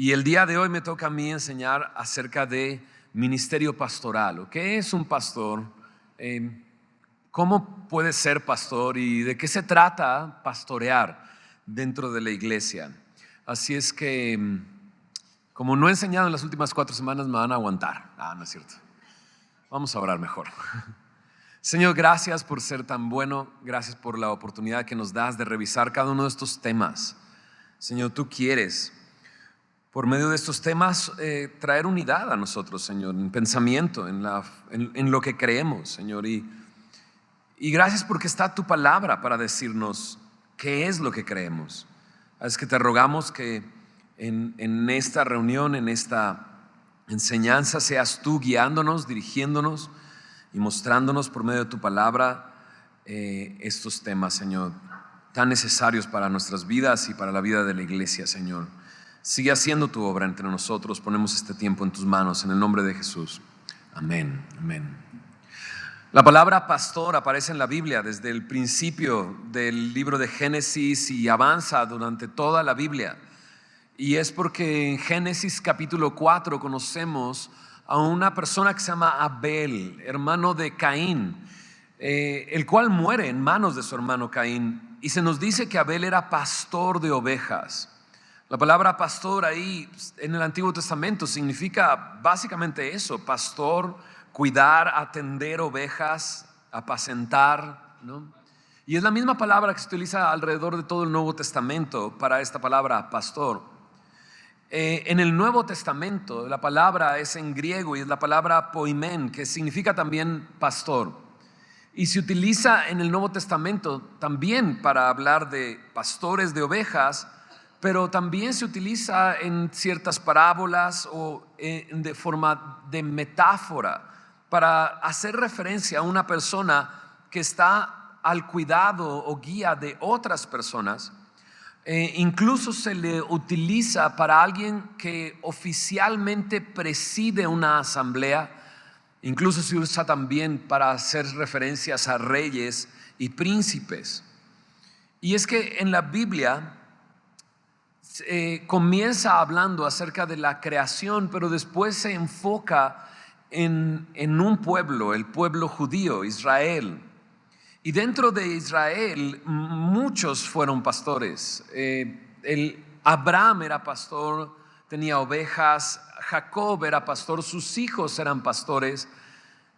Y el día de hoy me toca a mí enseñar acerca de ministerio pastoral. ¿Qué es un pastor? ¿Cómo puede ser pastor? ¿Y de qué se trata pastorear dentro de la iglesia? Así es que, como no he enseñado en las últimas 4 semanas, me van a aguantar. No es cierto. Vamos a orar mejor. Señor, gracias por ser tan bueno. Gracias por la oportunidad que nos das de revisar cada uno de estos temas. Señor, tú quieres, por medio de estos temas, traer unidad a nosotros, Señor, en pensamiento, en lo que creemos, Señor. Y gracias porque está tu palabra para decirnos qué es lo que creemos. Es que te rogamos que en esta reunión, en esta enseñanza, seas tú guiándonos, dirigiéndonos y mostrándonos por medio de tu palabra estos temas, Señor, tan necesarios para nuestras vidas y para la vida de la iglesia, Señor. Sigue haciendo tu obra entre nosotros. Ponemos este tiempo en tus manos, en el nombre de Jesús. Amén, amén. La palabra pastor aparece en la Biblia desde el principio del libro de Génesis y avanza durante toda la Biblia. Y es porque en Génesis capítulo 4 conocemos a una persona que se llama Abel, hermano de Caín, el cual muere en manos de su hermano Caín. Y se nos dice que Abel era pastor de ovejas. La palabra pastor ahí en el Antiguo Testamento significa básicamente eso: pastor, cuidar, atender ovejas, apacentar, ¿no? Y es la misma palabra que se utiliza alrededor de todo el Nuevo Testamento para esta palabra pastor. En el Nuevo Testamento la palabra es en griego y es la palabra poimen, que significa también pastor. Y se utiliza en el Nuevo Testamento también para hablar de pastores de ovejas, pero también se utiliza en ciertas parábolas o de forma de metáfora para hacer referencia a una persona que está al cuidado o guía de otras personas. Incluso se le utiliza para alguien que oficialmente preside una asamblea. Incluso se usa también para hacer referencias a reyes y príncipes. Y es que en la Biblia comienza hablando acerca de la creación, pero después se enfoca en un pueblo, el pueblo judío, Israel. Y dentro de Israel muchos fueron pastores. Abraham era pastor, tenía ovejas. Jacob era pastor, sus hijos eran pastores.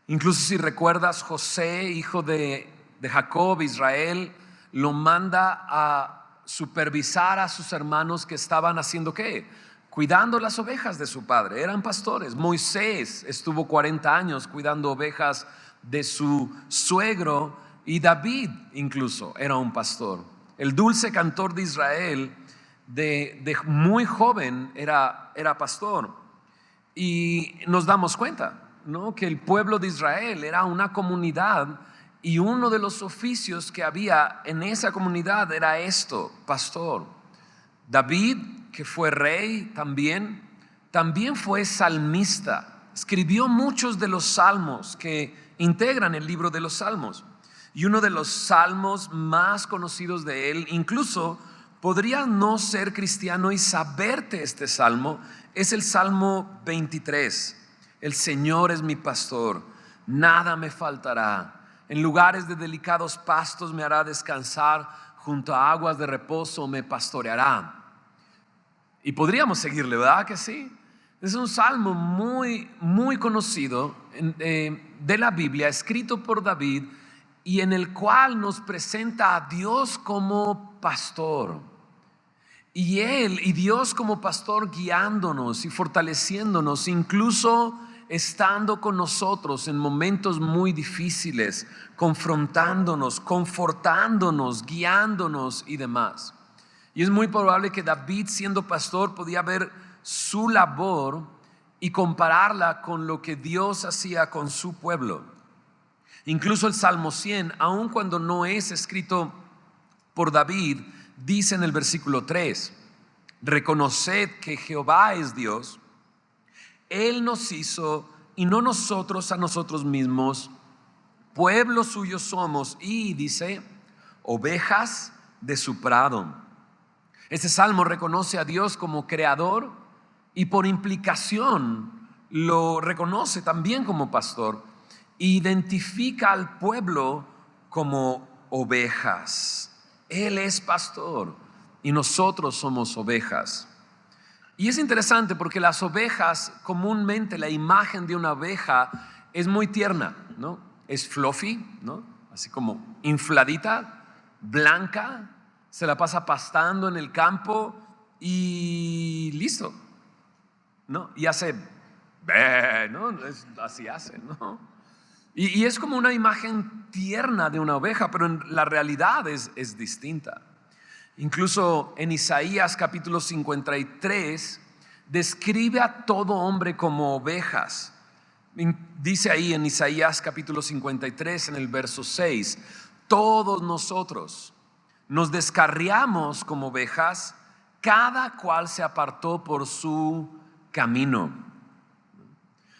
Incluso si recuerdas, José, hijo de Jacob, Israel, lo manda a supervisar a sus hermanos que estaban haciendo ¿qué? Cuidando las ovejas de su padre. Eran pastores. Moisés estuvo 40 años cuidando ovejas de su suegro, y David incluso era un pastor. El dulce cantor de Israel de muy joven era pastor. Y nos damos cuenta, ¿no?, que el pueblo de Israel era una comunidad, y uno de los oficios que había en esa comunidad era esto: pastor. David, que fue rey también fue salmista. Escribió muchos de los salmos que integran el libro de los Salmos. Y uno de los salmos más conocidos de él, incluso podría no ser cristiano y saberte este salmo, es el Salmo 23. El Señor es mi pastor, nada me faltará. En lugares de delicados pastos me hará descansar, junto a aguas de reposo me pastoreará. Y podríamos seguirle, ¿verdad que sí? Es un salmo muy, muy conocido de la Biblia, escrito por David, y en el cual nos presenta a Dios como pastor. Y Dios como pastor guiándonos y fortaleciéndonos, incluso estando con nosotros en momentos muy difíciles, confrontándonos, confortándonos, guiándonos y demás. Y es muy probable que David, siendo pastor, podía ver su labor y compararla con lo que Dios hacía con su pueblo. Incluso el Salmo 100, aun cuando no es escrito por David, dice en el versículo 3: reconoced que Jehová es Dios, Él nos hizo y no nosotros a nosotros mismos, pueblo suyo somos y, dice, ovejas de su prado. Este salmo reconoce a Dios como creador, y por implicación lo reconoce también como pastor. Identifica al pueblo como ovejas. Él es pastor y nosotros somos ovejas. Y es interesante porque las ovejas, comúnmente la imagen de una oveja es muy tierna, ¿no? Es fluffy, ¿no? Así como infladita, blanca, se la pasa pastando en el campo y listo, ¿no? Y hace, ¿no? Así hace, ¿no? Y es como una imagen tierna de una oveja, pero en la realidad es distinta. Incluso en Isaías capítulo 53 describe a todo hombre como ovejas. Dice ahí en Isaías capítulo 53 en el verso 6, todos nosotros nos descarriamos como ovejas, cada cual se apartó por su camino.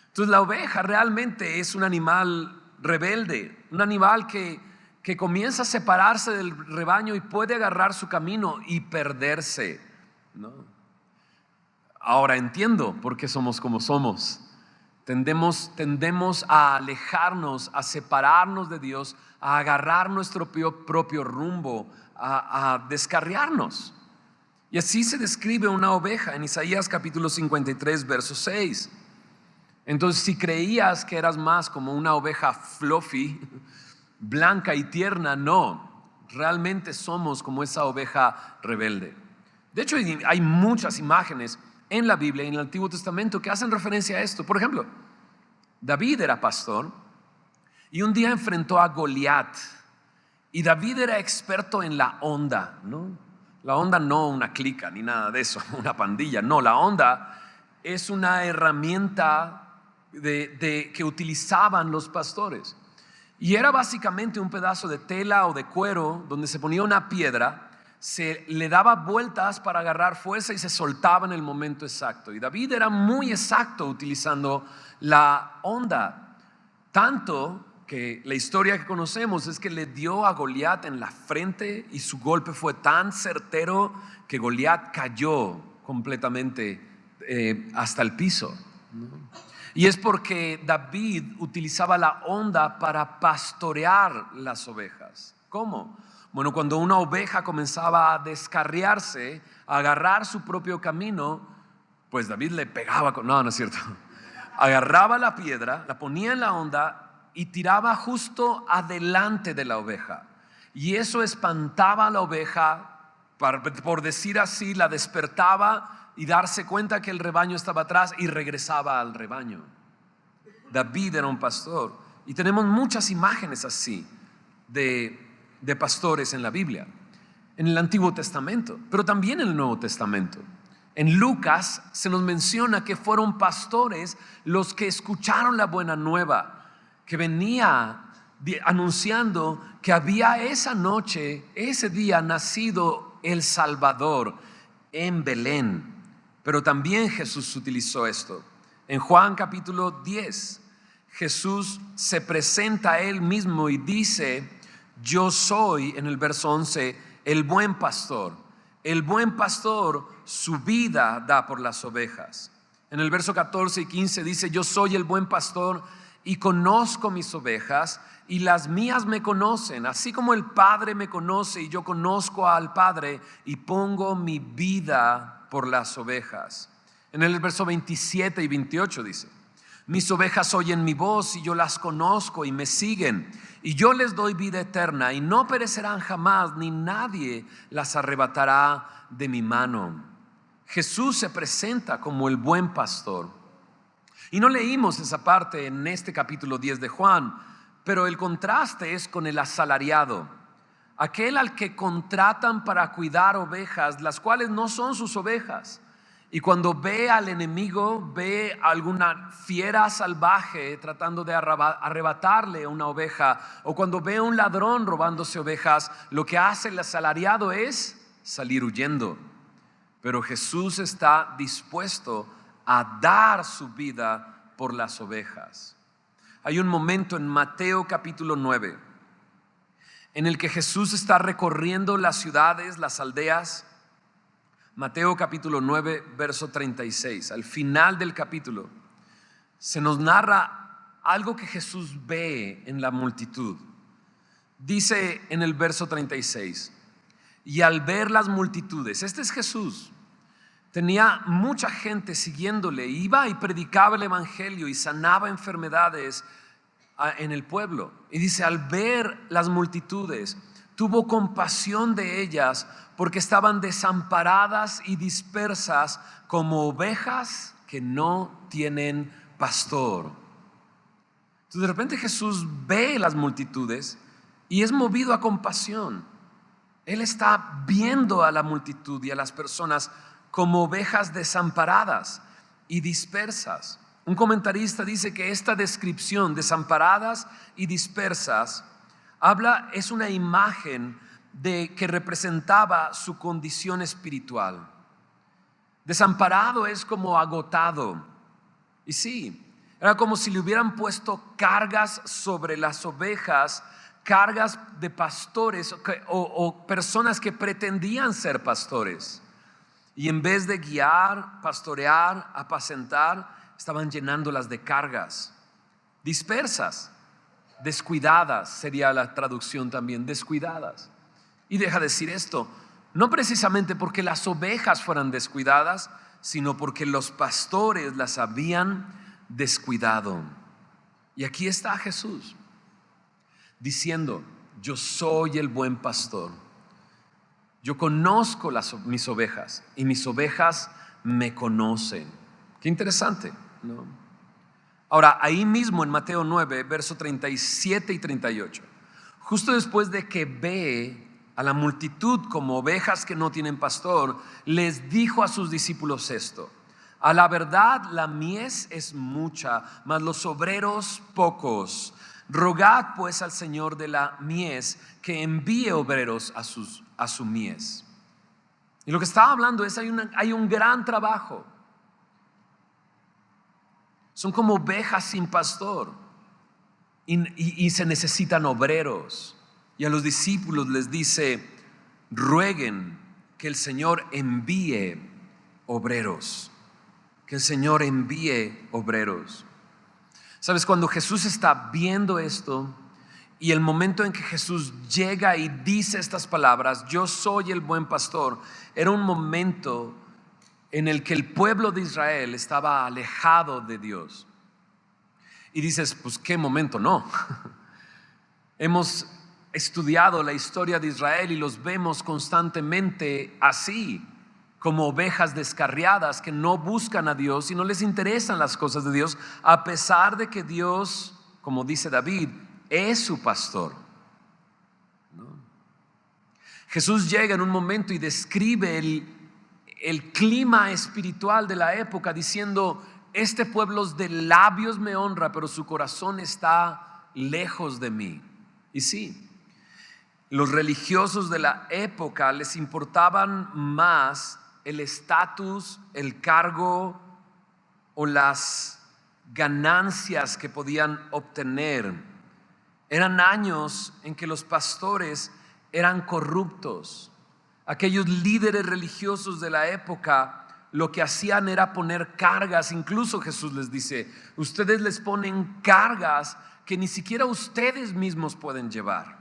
Entonces la oveja realmente es un animal rebelde, un animal que comienza a separarse del rebaño y puede agarrar su camino y perderse, ¿no? Ahora entiendo por qué somos como somos. Tendemos a alejarnos, a separarnos de Dios, a agarrar nuestro propio rumbo, a descarriarnos. Y así se describe una oveja en Isaías capítulo 53, verso 6. Entonces, si creías que eras más como una oveja fluffy, blanca y tierna, no, realmente somos como esa oveja rebelde. De hecho, hay muchas imágenes en la Biblia, en el Antiguo Testamento, que hacen referencia a esto. Por ejemplo, David era pastor y un día enfrentó a Goliat. Y David era experto en la onda, ¿no? La onda no una clica ni nada de eso, una pandilla. No, la onda es una herramienta que utilizaban los pastores. Y era básicamente un pedazo de tela o de cuero donde se ponía una piedra, se le daba vueltas para agarrar fuerza y se soltaba en el momento exacto. Y David era muy exacto utilizando la onda, tanto que la historia que conocemos es que le dio a Goliat en la frente y su golpe fue tan certero que Goliat cayó completamente hasta el piso, ¿no? Y es porque David utilizaba la onda para pastorear las ovejas. ¿Cómo? Bueno, cuando una oveja comenzaba a descarriarse, a agarrar su propio camino, pues David le pegaba no es cierto. Agarraba la piedra, la ponía en la onda y tiraba justo adelante de la oveja. Y eso espantaba a la oveja, por decir así, la despertaba y darse cuenta que el rebaño estaba atrás y regresaba al rebaño. David era un pastor y tenemos muchas imágenes así de pastores en la Biblia, en el Antiguo Testamento, pero también en el Nuevo Testamento. En Lucas se nos menciona que fueron pastores los que escucharon la buena nueva, que venía anunciando que había esa noche, ese día nacido el Salvador en Belén. Pero también Jesús utilizó esto. En Juan capítulo 10, Jesús se presenta a él mismo y dice: yo soy, en el verso 11, el buen pastor. El buen pastor su vida da por las ovejas. En el verso 14 y 15 dice: yo soy el buen pastor y conozco mis ovejas y las mías me conocen, así como el Padre me conoce y yo conozco al Padre y pongo mi vida por las ovejas. En el verso 27 y 28 dice: mis ovejas oyen mi voz y yo las conozco y me siguen, y yo les doy vida eterna y no perecerán jamás, ni nadie las arrebatará de mi mano. Jesús se presenta como el buen pastor. Y no leímos esa parte en este capítulo 10 de Juan, pero el contraste es con el asalariado, aquel al que contratan para cuidar ovejas, las cuales no son sus ovejas. Y cuando ve al enemigo, ve a alguna fiera salvaje tratando de arrebatarle una oveja, o cuando ve a un ladrón robándose ovejas, lo que hace el asalariado es salir huyendo. Pero Jesús está dispuesto a dar su vida por las ovejas. Hay un momento en Mateo capítulo 9 en el que Jesús está recorriendo las ciudades, las aldeas, Mateo capítulo 9, verso 36. Al final del capítulo se nos narra algo que Jesús ve en la multitud. Dice en el verso 36, y al ver las multitudes, este es Jesús, tenía mucha gente siguiéndole, iba y predicaba el evangelio y sanaba enfermedades en el pueblo. Y dice, al ver las multitudes, tuvo compasión de ellas porque estaban desamparadas y dispersas como ovejas que no tienen pastor. Entonces de repente Jesús ve las multitudes y es movido a compasión. Él está viendo a la multitud y a las personas como ovejas desamparadas y dispersas. Un comentarista dice que esta descripción, desamparadas y dispersas, es una imagen que representaba su condición espiritual. Desamparado es como agotado. Y sí, era como si le hubieran puesto cargas sobre las ovejas, cargas de pastores o personas que pretendían ser pastores. Y en vez de guiar, pastorear, apacentar, estaban llenándolas de cargas. Dispersas, descuidadas sería la traducción también, descuidadas. Y deja decir esto, no precisamente porque las ovejas fueran descuidadas, sino porque los pastores las habían descuidado. Y aquí está Jesús diciendo, yo soy el buen pastor. Yo conozco mis ovejas y mis ovejas me conocen. Qué interesante, ¿no? Ahora, ahí mismo en Mateo 9, verso 37 y 38, justo después de que ve a la multitud como ovejas que no tienen pastor, les dijo a sus discípulos esto: a la verdad la mies es mucha, mas los obreros pocos. Rogad pues al Señor de la mies que envíe obreros a su mies. Y lo que estaba hablando es hay un gran trabajo. Son como ovejas sin pastor y se necesitan obreros. Y a los discípulos les dice, rueguen que el Señor envíe obreros. Que el Señor envíe obreros. ¿Sabes? Cuando Jesús está viendo esto y el momento en que Jesús llega y dice estas palabras, yo soy el buen pastor, era un momento en el que el pueblo de Israel estaba alejado de Dios. Y dices, pues qué momento, no. Hemos estudiado la historia de Israel y los vemos constantemente así, como ovejas descarriadas que no buscan a Dios y no les interesan las cosas de Dios, a pesar de que Dios, como dice David, es su pastor, ¿no? Jesús llega en un momento y describe el clima espiritual de la época diciendo, este pueblo de labios me honra, pero su corazón está lejos de mí. Y sí, los religiosos de la época les importaban más el estatus, el cargo o las ganancias que podían obtener. Eran años en que los pastores eran corruptos. Aquellos líderes religiosos de la época lo que hacían era poner cargas. Incluso Jesús les dice, ustedes les ponen cargas que ni siquiera ustedes mismos pueden llevar.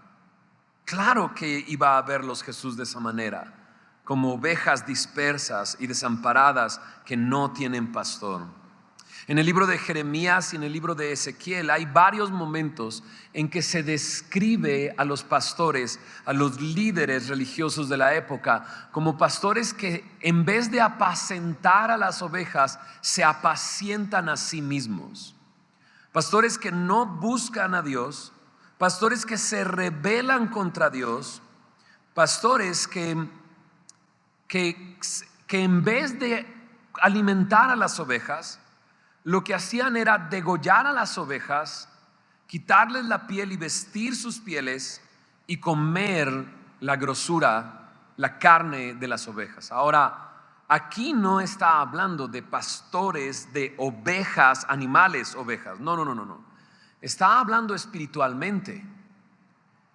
Claro que iba a verlos Jesús de esa manera, como ovejas dispersas y desamparadas que no tienen pastor. En el libro de Jeremías y en el libro de Ezequiel hay varios momentos en que se describe a los pastores, a los líderes religiosos de la época, como pastores que en vez de apacentar a las ovejas, se apacientan a sí mismos. Pastores que no buscan a Dios, pastores que se rebelan contra Dios, pastores que en vez de alimentar a las ovejas, lo que hacían era degollar a las ovejas, quitarles la piel y vestir sus pieles y comer la grosura, la carne de las ovejas. Ahora, aquí no está hablando de pastores de ovejas, animales, ovejas. No. Está hablando espiritualmente.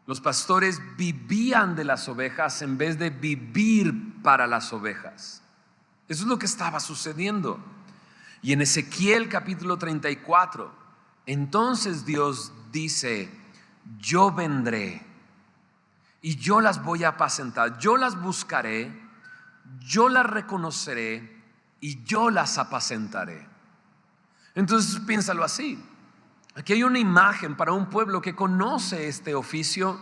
Los pastores vivían de las ovejas en vez de vivir para las ovejas. Eso es lo que estaba sucediendo. Y en Ezequiel capítulo 34, entonces Dios dice: yo vendré y yo las voy a apacentar, yo las buscaré, yo las reconoceré y yo las apacentaré. Entonces piénsalo así. Aquí hay una imagen para un pueblo que conoce este oficio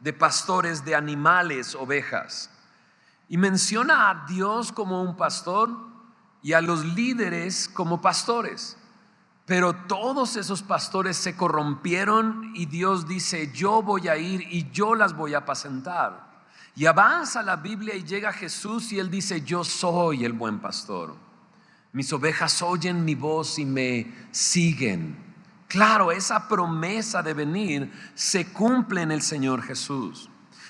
de pastores de animales, ovejas, y menciona a Dios como un pastor y a los líderes como pastores. Pero todos esos pastores se corrompieron y Dios dice: yo voy a ir y yo las voy a apacentar. Y avanza la Biblia y llega Jesús y Él dice: yo soy el buen pastor. Mis ovejas oyen mi voz y me siguen. Claro, esa promesa de venir se cumple en el Señor Jesús.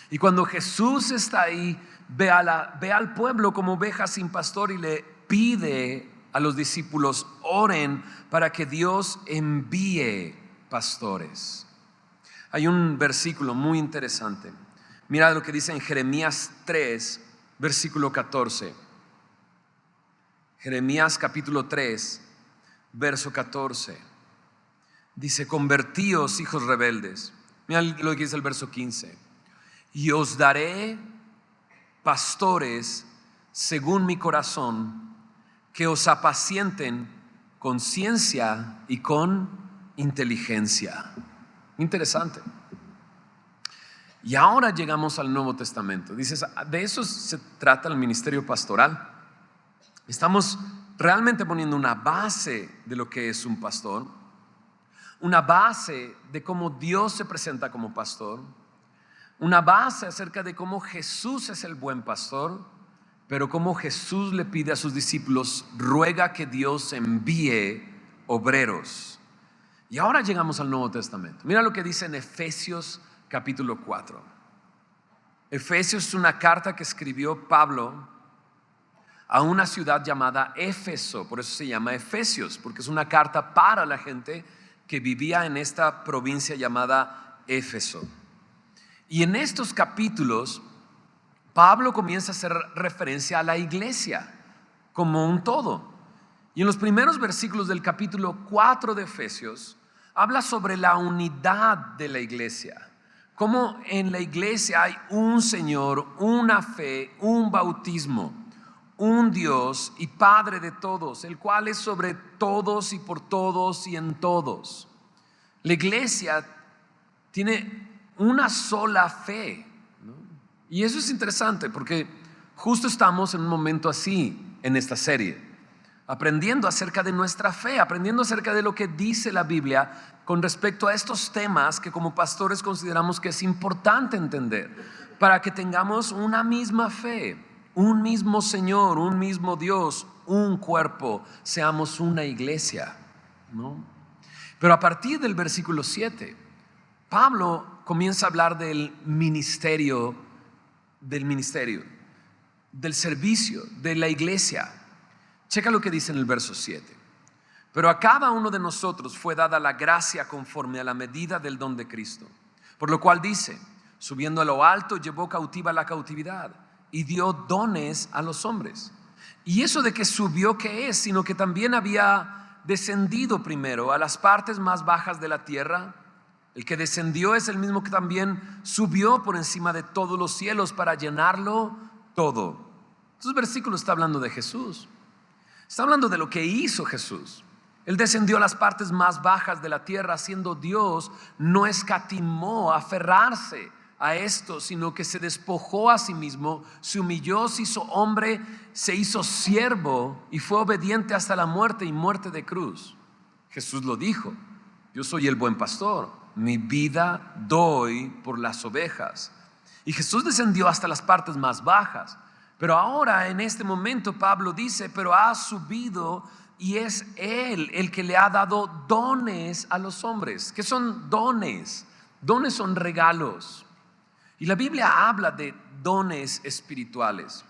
Y cuando Jesús está ahí, ve al pueblo como ovejas sin pastor y le pide a los discípulos: oren para que Dios envíe pastores. Hay un versículo muy interesante. Mira lo que dice en Jeremías 3, versículo 14. Jeremías capítulo 3, verso 14. Dice: convertíos, hijos rebeldes. Mira lo que dice el verso 15. Y os daré pastores según mi corazón, que os apacienten con ciencia y con inteligencia. Interesante. Y ahora llegamos al Nuevo Testamento. Dices, de eso se trata el ministerio pastoral. Estamos realmente poniendo una base de lo que es un pastor, una base de cómo Dios se presenta como pastor, una base acerca de cómo Jesús es el buen pastor, pero cómo Jesús le pide a sus discípulos: ruega que Dios envíe obreros. Y ahora llegamos al Nuevo Testamento. Mira lo que dice en Efesios capítulo 4. Efesios es una carta que escribió Pablo a una ciudad llamada Éfeso. Por eso se llama Efesios, porque es una carta para la gente que vivía en esta provincia llamada Éfeso. Y en estos capítulos Pablo comienza a hacer referencia a la iglesia como un todo. Y en los primeros versículos del capítulo 4 de Efesios habla sobre la unidad de la iglesia. Cómo en la iglesia hay un Señor, una fe, un bautismo, un Dios y Padre de todos, el cual es sobre todos y por todos y en todos. La iglesia tiene una sola fe, ¿no? Y eso es interesante porque justo estamos en un momento así en esta serie, aprendiendo acerca de nuestra fe, aprendiendo acerca de lo que dice la Biblia con respecto a estos temas que como pastores consideramos que es importante entender para que tengamos una misma fe, un mismo Señor, un mismo Dios, un cuerpo, seamos una iglesia, ¿no? Pero a partir del versículo 7, Pablo comienza a hablar del ministerio, del servicio, de la iglesia. Checa lo que dice en el verso 7. Pero a cada uno de nosotros fue dada la gracia conforme a la medida del don de Cristo. Por lo cual dice: subiendo a lo alto, llevó cautiva la cautividad y dio dones a los hombres. Y eso de que subió, ¿qué es? Sino que también había descendido primero a las partes más bajas de la tierra. El que descendió es el mismo que también subió por encima de todos los cielos para llenarlo todo. Estos versículos está hablando de Jesús. Está hablando de lo que hizo Jesús. Él descendió a las partes más bajas de la tierra, siendo Dios, no escatimó a aferrarse a esto, sino que se despojó a sí mismo, se humilló, se hizo hombre, se hizo siervo y fue obediente hasta la muerte y muerte de cruz. Jesús lo dijo: yo soy el buen pastor, mi vida doy por las ovejas. Y Jesús descendió hasta las partes más bajas. Pero ahora en este momento Pablo dice: pero ha subido y es Él el que le ha dado dones a los hombres. ¿Qué son dones? Dones son regalos. Y la Biblia habla de dones espirituales.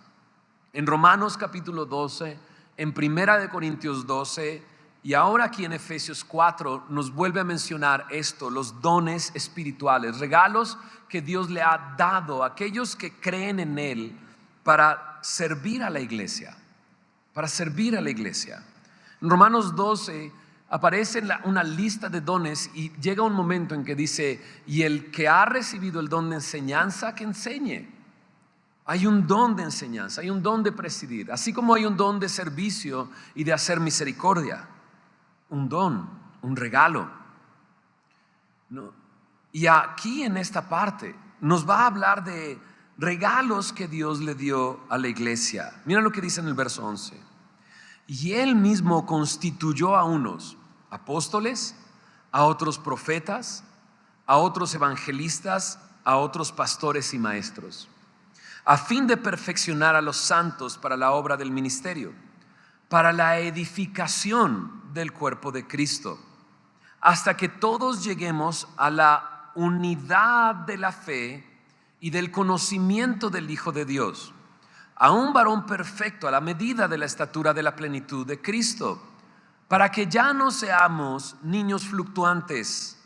En Romanos capítulo 12, en Primera de Corintios 12 y ahora aquí en Efesios 4 nos vuelve a mencionar esto, los dones espirituales, regalos que Dios le ha dado a aquellos que creen en Él para servir a la iglesia. para servir a la iglesia. En Romanos 12 aparece una lista de dones y llega un momento en que dice, y el que ha recibido el don de enseñanza, que enseñe. Hay un don de enseñanza, hay un don de presidir, así como hay un don de servicio y de hacer misericordia. Un don, un regalo, ¿no? Y aquí en esta parte nos va a hablar de regalos que Dios le dio a la iglesia. Mira lo que dice en el verso 11. Y Él mismo constituyó a unos apóstoles, a otros profetas, a otros evangelistas, a otros pastores y maestros, a fin de perfeccionar a los santos para la obra del ministerio, para la edificación del cuerpo de Cristo, hasta que todos lleguemos a la unidad de la fe y del conocimiento del Hijo de Dios, a un varón perfecto a la medida de la estatura de la plenitud de Cristo, para que ya no seamos niños fluctuantes,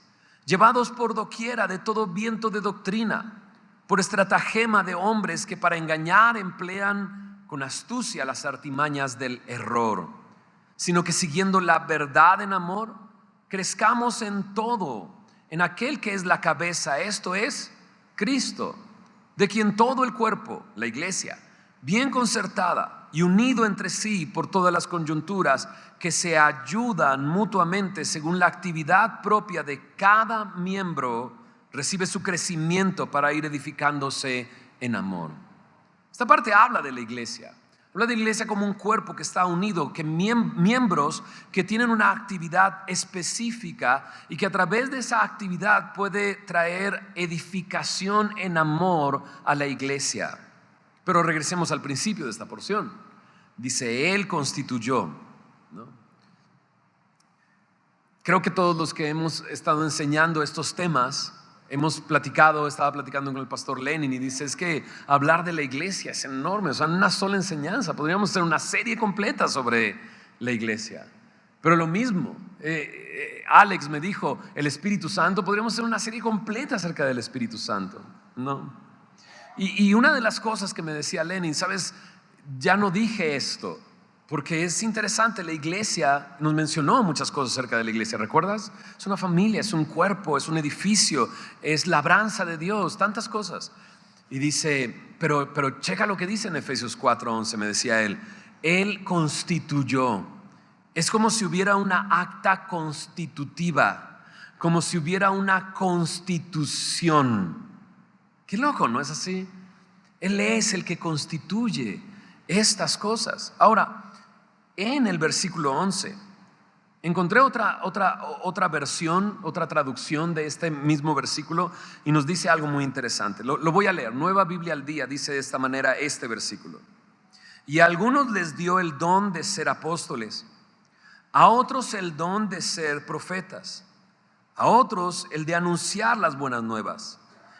llevados por doquiera de todo viento de doctrina, por estratagema de hombres que para engañar emplean con astucia las artimañas del error, sino que siguiendo la verdad en amor, crezcamos en todo, en aquel que es la cabeza, esto es Cristo, de quien todo el cuerpo, la iglesia, bien concertada y unido entre sí por todas las coyunturas, que se ayudan mutuamente según la actividad propia de cada miembro, recibe su crecimiento para ir edificándose en amor. Esta parte habla de la iglesia. Habla de la iglesia como un cuerpo que está unido, que miembros que tienen una actividad específica y que a través de esa actividad puede traer edificación en amor a la iglesia. Pero regresemos al principio de esta porción. Dice, Él constituyó, ¿no? Creo que todos los que hemos estado enseñando estos temas, estaba platicando con el pastor Lenin y dice, es que hablar de la iglesia es enorme, o sea, una sola enseñanza, podríamos hacer una serie completa sobre la iglesia. Pero lo mismo, Alex me dijo, el Espíritu Santo, podríamos hacer una serie completa acerca del Espíritu Santo, ¿no? Y una de las cosas que me decía Lenin, sabes, ya no dije esto, porque es interesante, la iglesia nos mencionó muchas cosas acerca de la iglesia, ¿recuerdas? Es una familia, es un cuerpo, es un edificio, es labranza de Dios, tantas cosas. Y dice, pero checa lo que dice en Efesios 4:11, me decía él, Él constituyó. Es como si hubiera una acta constitutiva, como si hubiera una constitución. Qué loco, ¿no es así? Él es el que constituye estas cosas. Ahora, en el versículo 11 encontré otra versión, otra traducción de este mismo versículo y nos dice algo muy interesante. Lo voy a leer. Nueva Biblia al Día dice de esta manera este versículo. Y a algunos les dio el don de ser apóstoles, a otros el don de ser profetas, a otros el de anunciar las buenas nuevas,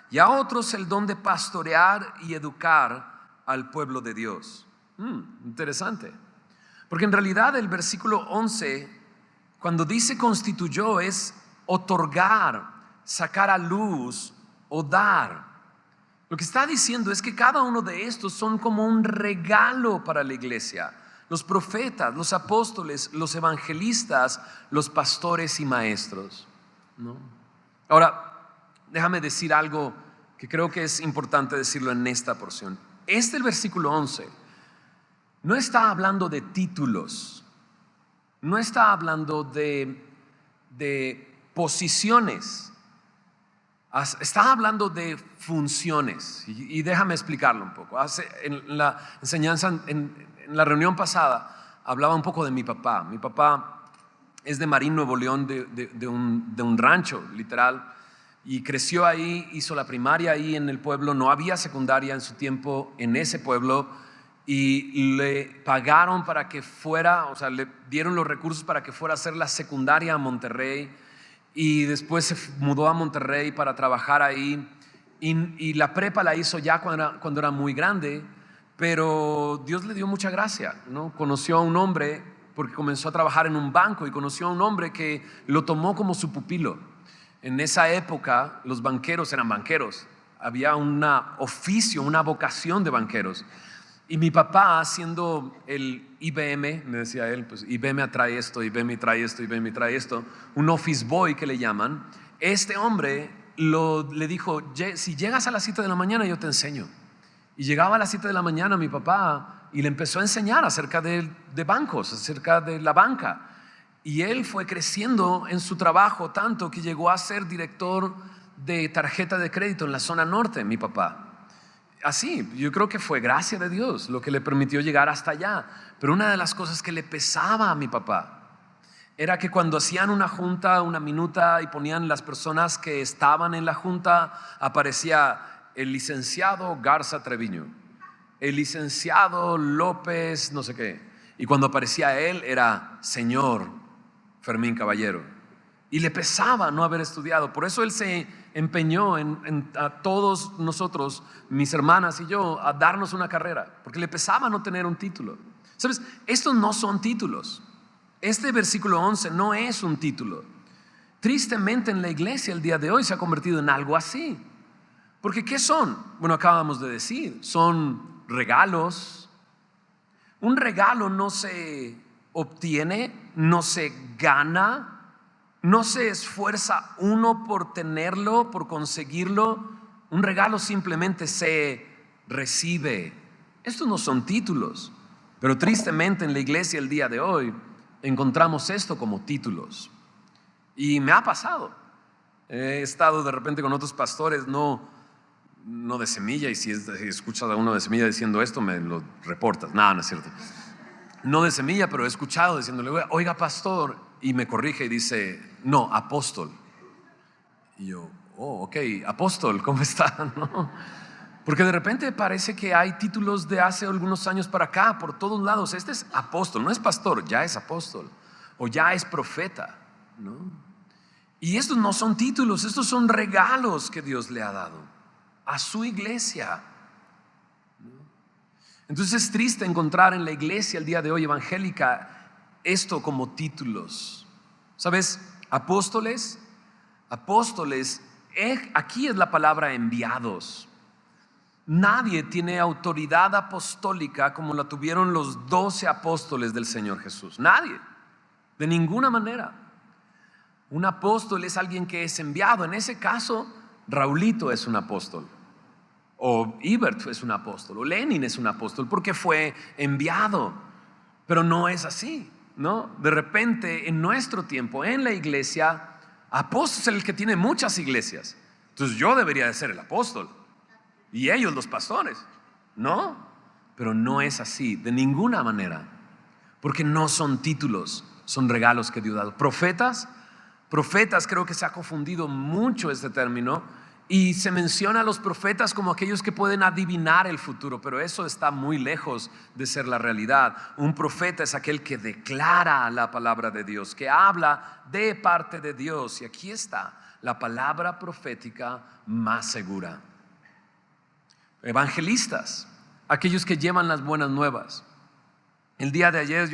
y a otros el don de pastorear y educar al pueblo de Dios. Interesante. Porque en realidad el versículo 11, cuando dice constituyó, es otorgar, sacar a luz o dar. Lo que está diciendo es que cada uno de estos son como un regalo para la iglesia. Los profetas, los apóstoles, los evangelistas, los pastores y maestros, ¿no? Ahora, déjame decir algo que creo que es importante decirlo en esta porción. El versículo 11 no está hablando de títulos, no está hablando de posiciones, está hablando de funciones. Y déjame explicarlo un poco. En la enseñanza, en la reunión pasada, hablaba un poco de mi papá. Mi papá es de Marín, Nuevo León, de un rancho, literal. Y creció ahí, hizo la primaria ahí en el pueblo. No había secundaria en su tiempo en ese pueblo. Y le pagaron para que fuera, o sea, le dieron los recursos para que fuera a hacer la secundaria a Monterrey. Y después se mudó a Monterrey para trabajar ahí. Y la prepa la hizo ya cuando era muy grande. Pero Dios le dio mucha gracia, ¿no? Conoció a un hombre, porque comenzó a trabajar en un banco, y conoció a un hombre que lo tomó como su pupilo. En esa época los banqueros eran banqueros, había un oficio, una vocación de banqueros. Y mi papá, haciendo el IBM, me decía él, pues IBM trae esto, IBM trae esto, IBM trae esto, un office boy que le llaman, este hombre le dijo, si llegas a las 7 de la mañana yo te enseño. Y llegaba a las 7 de la mañana mi papá y le empezó a enseñar acerca de bancos, acerca de la banca. Y él fue creciendo en su trabajo tanto que llegó a ser director de tarjeta de crédito en la zona norte, mi papá. Así, yo creo que fue gracia de Dios lo que le permitió llegar hasta allá. Pero una de las cosas que le pesaba a mi papá era que cuando hacían una junta, una minuta, y ponían las personas que estaban en la junta, aparecía el licenciado Garza Treviño, el licenciado López no sé qué, y cuando aparecía él era señor Fermín Caballero, y le pesaba no haber estudiado. Por eso él se empeñó a todos nosotros, mis hermanas y yo, a darnos una carrera, porque le pesaba no tener un título. ¿Sabes? Estos no son títulos. Este versículo 11 no es un título. Tristemente en la iglesia el día de hoy se ha convertido en algo así. Porque ¿qué son? Bueno, acabamos de decir, son regalos. Un regalo no se obtiene, no se gana, no se esfuerza uno por tenerlo, por conseguirlo. Un regalo simplemente se recibe. Estos no son títulos. Pero tristemente en la iglesia el día de hoy encontramos esto como títulos. Y me ha pasado. He estado de repente con otros pastores, no de Semilla, y si escuchas a uno de Semilla diciendo esto, me lo reportas. No es cierto. No de Semilla, pero he escuchado diciéndole, oiga pastor, y me corrige y dice, no, apóstol. Y yo, ok, apóstol, ¿cómo está? ¿No? Porque de repente parece que hay títulos de hace algunos años para acá, por todos lados. Este es apóstol, no es pastor, ya es apóstol, o ya es profeta, ¿no? Y estos no son títulos, estos son regalos que Dios le ha dado a su iglesia. Entonces es triste encontrar en la iglesia el día de hoy evangélica esto como títulos. ¿Sabes? Apóstoles, aquí es la palabra enviados. Nadie tiene autoridad apostólica como la tuvieron los 12 apóstoles del Señor Jesús. Nadie, de ninguna manera. Un apóstol es alguien que es enviado. En ese caso, Raulito es un apóstol, o Ibert es un apóstol, o Lenin es un apóstol, porque fue enviado. Pero no es así, ¿no? De repente, en nuestro tiempo, en la iglesia, apóstol es el que tiene muchas iglesias. Entonces yo debería de ser el apóstol y ellos los pastores, ¿no? Pero no es así, de ninguna manera, porque no son títulos, son regalos que Dios ha dado. Profetas, creo que se ha confundido mucho este término y se menciona a los profetas como aquellos que pueden adivinar el futuro, pero eso está muy lejos de ser la realidad. Un profeta es aquel que declara la palabra de Dios, que habla de parte de Dios, y aquí está la palabra profética más segura. Evangelistas, aquellos que llevan las buenas nuevas. El día de ayer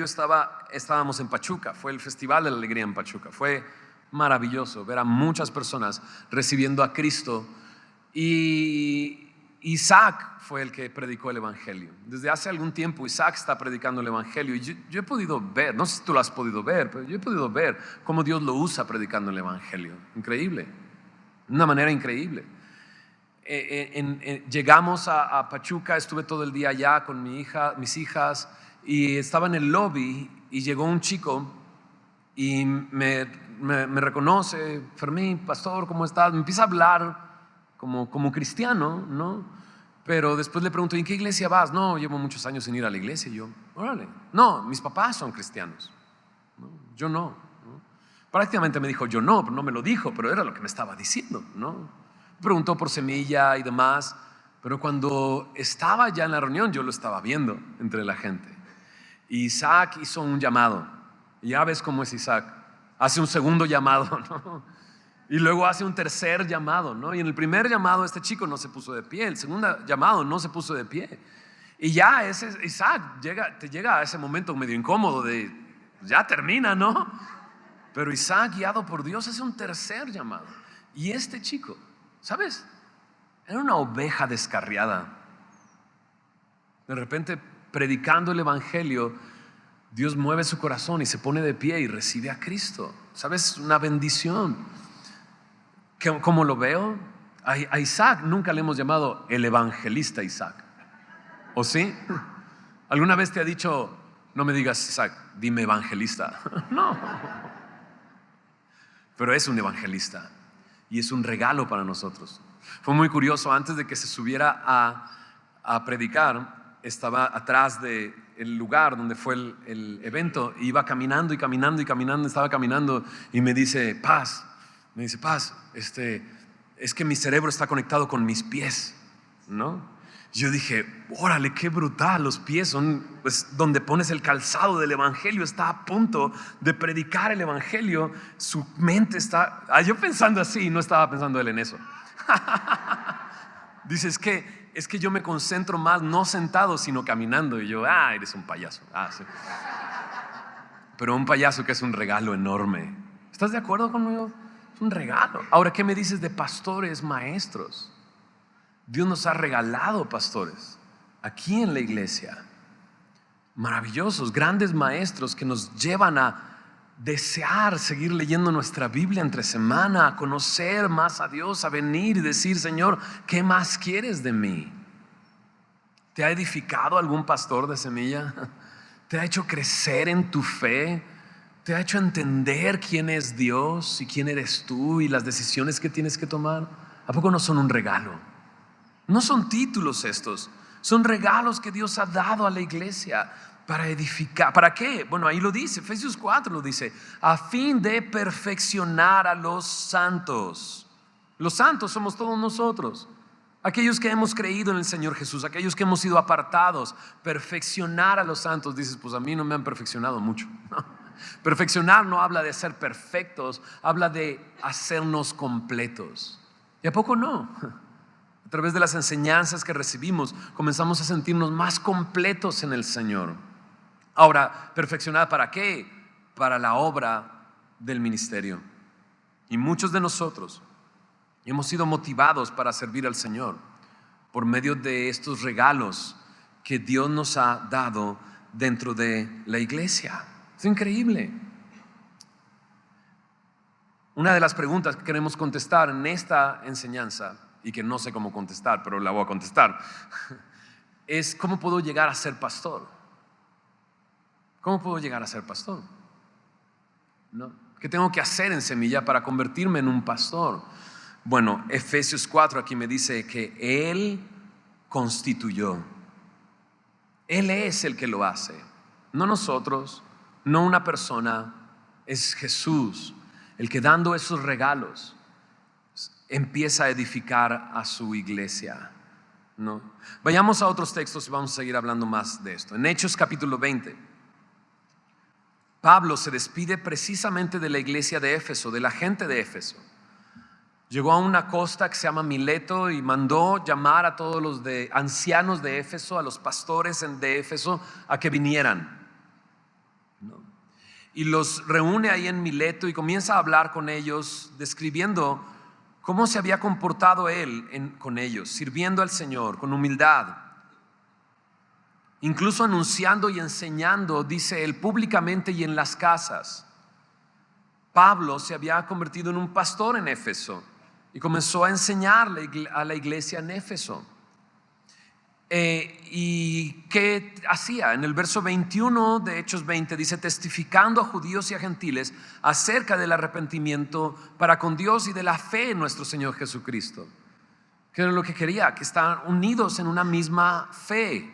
estábamos en Pachuca, fue el Festival de la Alegría en Pachuca. Fue maravilloso ver a muchas personas recibiendo a Cristo, y Isaac fue el que predicó el Evangelio. Desde hace algún tiempo Isaac está predicando el Evangelio, y yo he podido ver, no sé si tú lo has podido ver, pero yo he podido ver cómo Dios lo usa predicando el Evangelio. Increíble, de una manera increíble. Llegamos a Pachuca, estuve todo el día allá con mis hijas, y estaba en el lobby y llegó un chico y me reconoce. Fermín, pastor, ¿cómo estás? Me empieza a hablar como cristiano, ¿no? Pero después le pregunto, ¿en qué iglesia vas? No, llevo muchos años sin ir a la iglesia. Y yo, órale, no, mis papás son cristianos, ¿no? Yo no. Prácticamente me dijo yo no, pero no me lo dijo, pero era lo que me estaba diciendo, ¿no? Preguntó por Semilla y demás, pero cuando estaba ya en la reunión yo lo estaba viendo entre la gente. Y Isaac hizo un llamado, y ya ves cómo es Isaac, hace un segundo llamado, ¿no? Y luego hace un tercer llamado, ¿no? Y en el primer llamado este chico no se puso de pie, el segundo llamado no se puso de pie, y ya Isaac te llega a ese momento medio incómodo de ya termina, ¿no? Pero Isaac, guiado por Dios, hace un tercer llamado, y este chico, ¿sabes? Era una oveja descarriada. De repente, predicando el evangelio, Dios mueve su corazón y se pone de pie y recibe a Cristo. ¿Sabes? Una bendición. ¿Cómo lo veo? A Isaac nunca le hemos llamado el evangelista Isaac. ¿O sí? ¿Alguna vez te ha dicho, no me digas Isaac, dime evangelista? No. Pero es un evangelista y es un regalo para nosotros. Fue muy curioso, antes de que se subiera a predicar, estaba atrás del lugar donde fue el evento, e iba caminando y caminando y caminando, estaba caminando y me dice, Paz, es que mi cerebro está conectado con mis pies, ¿no? Yo dije, órale, qué brutal, los pies son pues, donde pones el calzado del evangelio, está a punto de predicar el evangelio, su mente está, yo pensando así, no estaba pensando él en eso. Dice, es que yo me concentro más no sentado sino caminando, y yo, eres un payaso. Sí. Pero un payaso que es un regalo enorme. ¿Estás de acuerdo conmigo? Es un regalo. Ahora, ¿qué me dices de pastores, maestros? Dios nos ha regalado pastores aquí en la iglesia, maravillosos, grandes maestros que nos llevan a desear seguir leyendo nuestra Biblia entre semana, a conocer más a Dios, a venir y decir, Señor, ¿qué más quieres de mí? ¿Te ha edificado algún pastor de Semilla? ¿Te ha hecho crecer en tu fe? ¿Te ha hecho entender quién es Dios y quién eres tú y las decisiones que tienes que tomar? ¿A poco no son un regalo? No son títulos estos, son regalos que Dios ha dado a la iglesia para edificar. ¿Para qué? Bueno, ahí lo dice, Efesios 4 lo dice, a fin de perfeccionar a los santos. Los santos somos todos nosotros, aquellos que hemos creído en el Señor Jesús, aquellos que hemos sido apartados. Perfeccionar a los santos, dices, pues a mí no me han perfeccionado mucho. Perfeccionar no habla de ser perfectos, habla de hacernos completos. ¿Y a poco no? A través de las enseñanzas que recibimos, comenzamos a sentirnos más completos en el Señor. Ahora, perfeccionar ¿para qué? Para la obra del ministerio. Y muchos de nosotros hemos sido motivados para servir al Señor por medio de estos regalos que Dios nos ha dado dentro de la iglesia. Es increíble. Una de las preguntas que queremos contestar en esta enseñanza, y que no sé cómo contestar, pero la voy a contestar, es ¿cómo puedo llegar a ser pastor? ¿Cómo puedo llegar a ser pastor? ¿No? ¿Qué tengo que hacer en Semilla para convertirme en un pastor? Bueno, Efesios 4 aquí me dice que Él constituyó. Él es el que lo hace, no nosotros, no una persona, es Jesús el que dando esos regalos empieza a edificar a su iglesia, ¿no? Vayamos a otros textos y vamos a seguir hablando más de esto. En Hechos capítulo 20, Pablo se despide precisamente de la iglesia de Éfeso, de la gente de Éfeso. Llegó a una costa que se llama Mileto y mandó llamar a todos los ancianos de Éfeso, a los pastores de Éfeso, a que vinieran, ¿no? Y los reúne ahí en Mileto y comienza a hablar con ellos, describiendo cómo se había comportado él con ellos, sirviendo al Señor con humildad, incluso anunciando y enseñando, dice él, públicamente y en las casas. Pablo se había convertido en un pastor en Éfeso y comenzó a enseñar a la iglesia en Éfeso. ¿Y qué hacía? En el verso 21 de Hechos 20 dice, testificando a judíos y a gentiles acerca del arrepentimiento para con Dios y de la fe en nuestro Señor Jesucristo. ¿Qué era lo que quería? Que estaban unidos en una misma fe.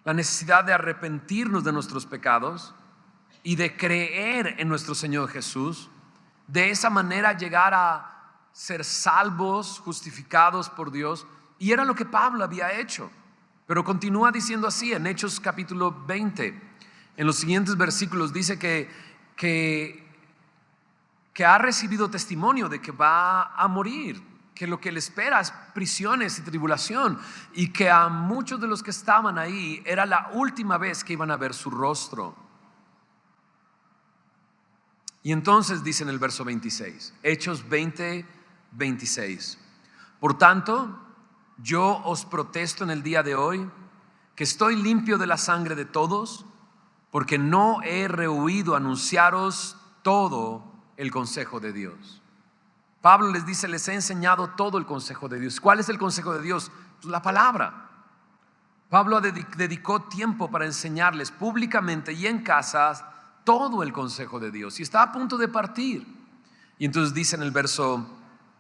La necesidad de arrepentirnos de nuestros pecados y de creer en nuestro Señor Jesús. De esa manera llegar a ser salvos, justificados por Dios. Y era lo que Pablo había hecho. Pero continúa diciendo así en Hechos capítulo 20. En los siguientes versículos dice que ha recibido testimonio de que va a morir, que lo que le espera es prisiones y tribulación, y que a muchos de los que estaban ahí era la última vez que iban a ver su rostro. Y entonces dice en el verso 26, Hechos 20, 26, por tanto, yo os protesto en el día de hoy que estoy limpio de la sangre de todos, porque no he rehuido anunciaros todo el consejo de Dios. Pablo les dice, les he enseñado todo el consejo de Dios. ¿Cuál es el consejo de Dios? Pues la palabra. Pablo dedicó tiempo para enseñarles públicamente y en casa todo el consejo de Dios, y está a punto de partir. Y entonces dice en el verso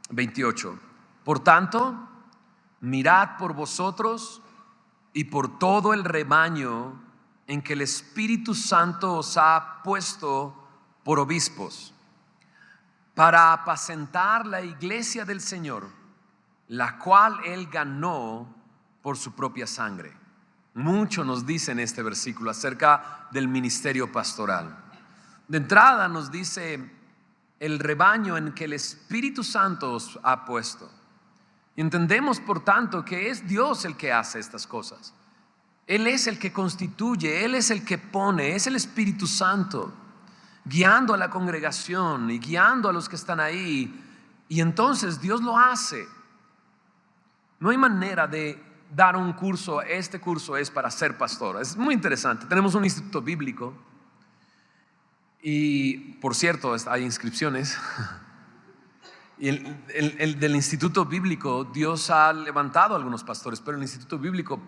28, por tanto, mirad por vosotros y por todo el rebaño en que el Espíritu Santo os ha puesto por obispos, para apacentar la iglesia del Señor, la cual Él ganó por su propia sangre. Mucho nos dice en este versículo acerca del ministerio pastoral. De entrada nos dice el rebaño en que el Espíritu Santo os ha puesto. Y entendemos por tanto que es Dios el que hace estas cosas. Él es el que constituye, Él es el que pone, es el Espíritu Santo, guiando a la congregación y guiando a los que están ahí. Y entonces Dios lo hace. No hay manera de dar un curso, este curso es para ser pastor. Es muy interesante. Tenemos un instituto bíblico y, por cierto, hay inscripciones. Y el del instituto bíblico, Dios ha levantado a algunos pastores, pero el instituto bíblico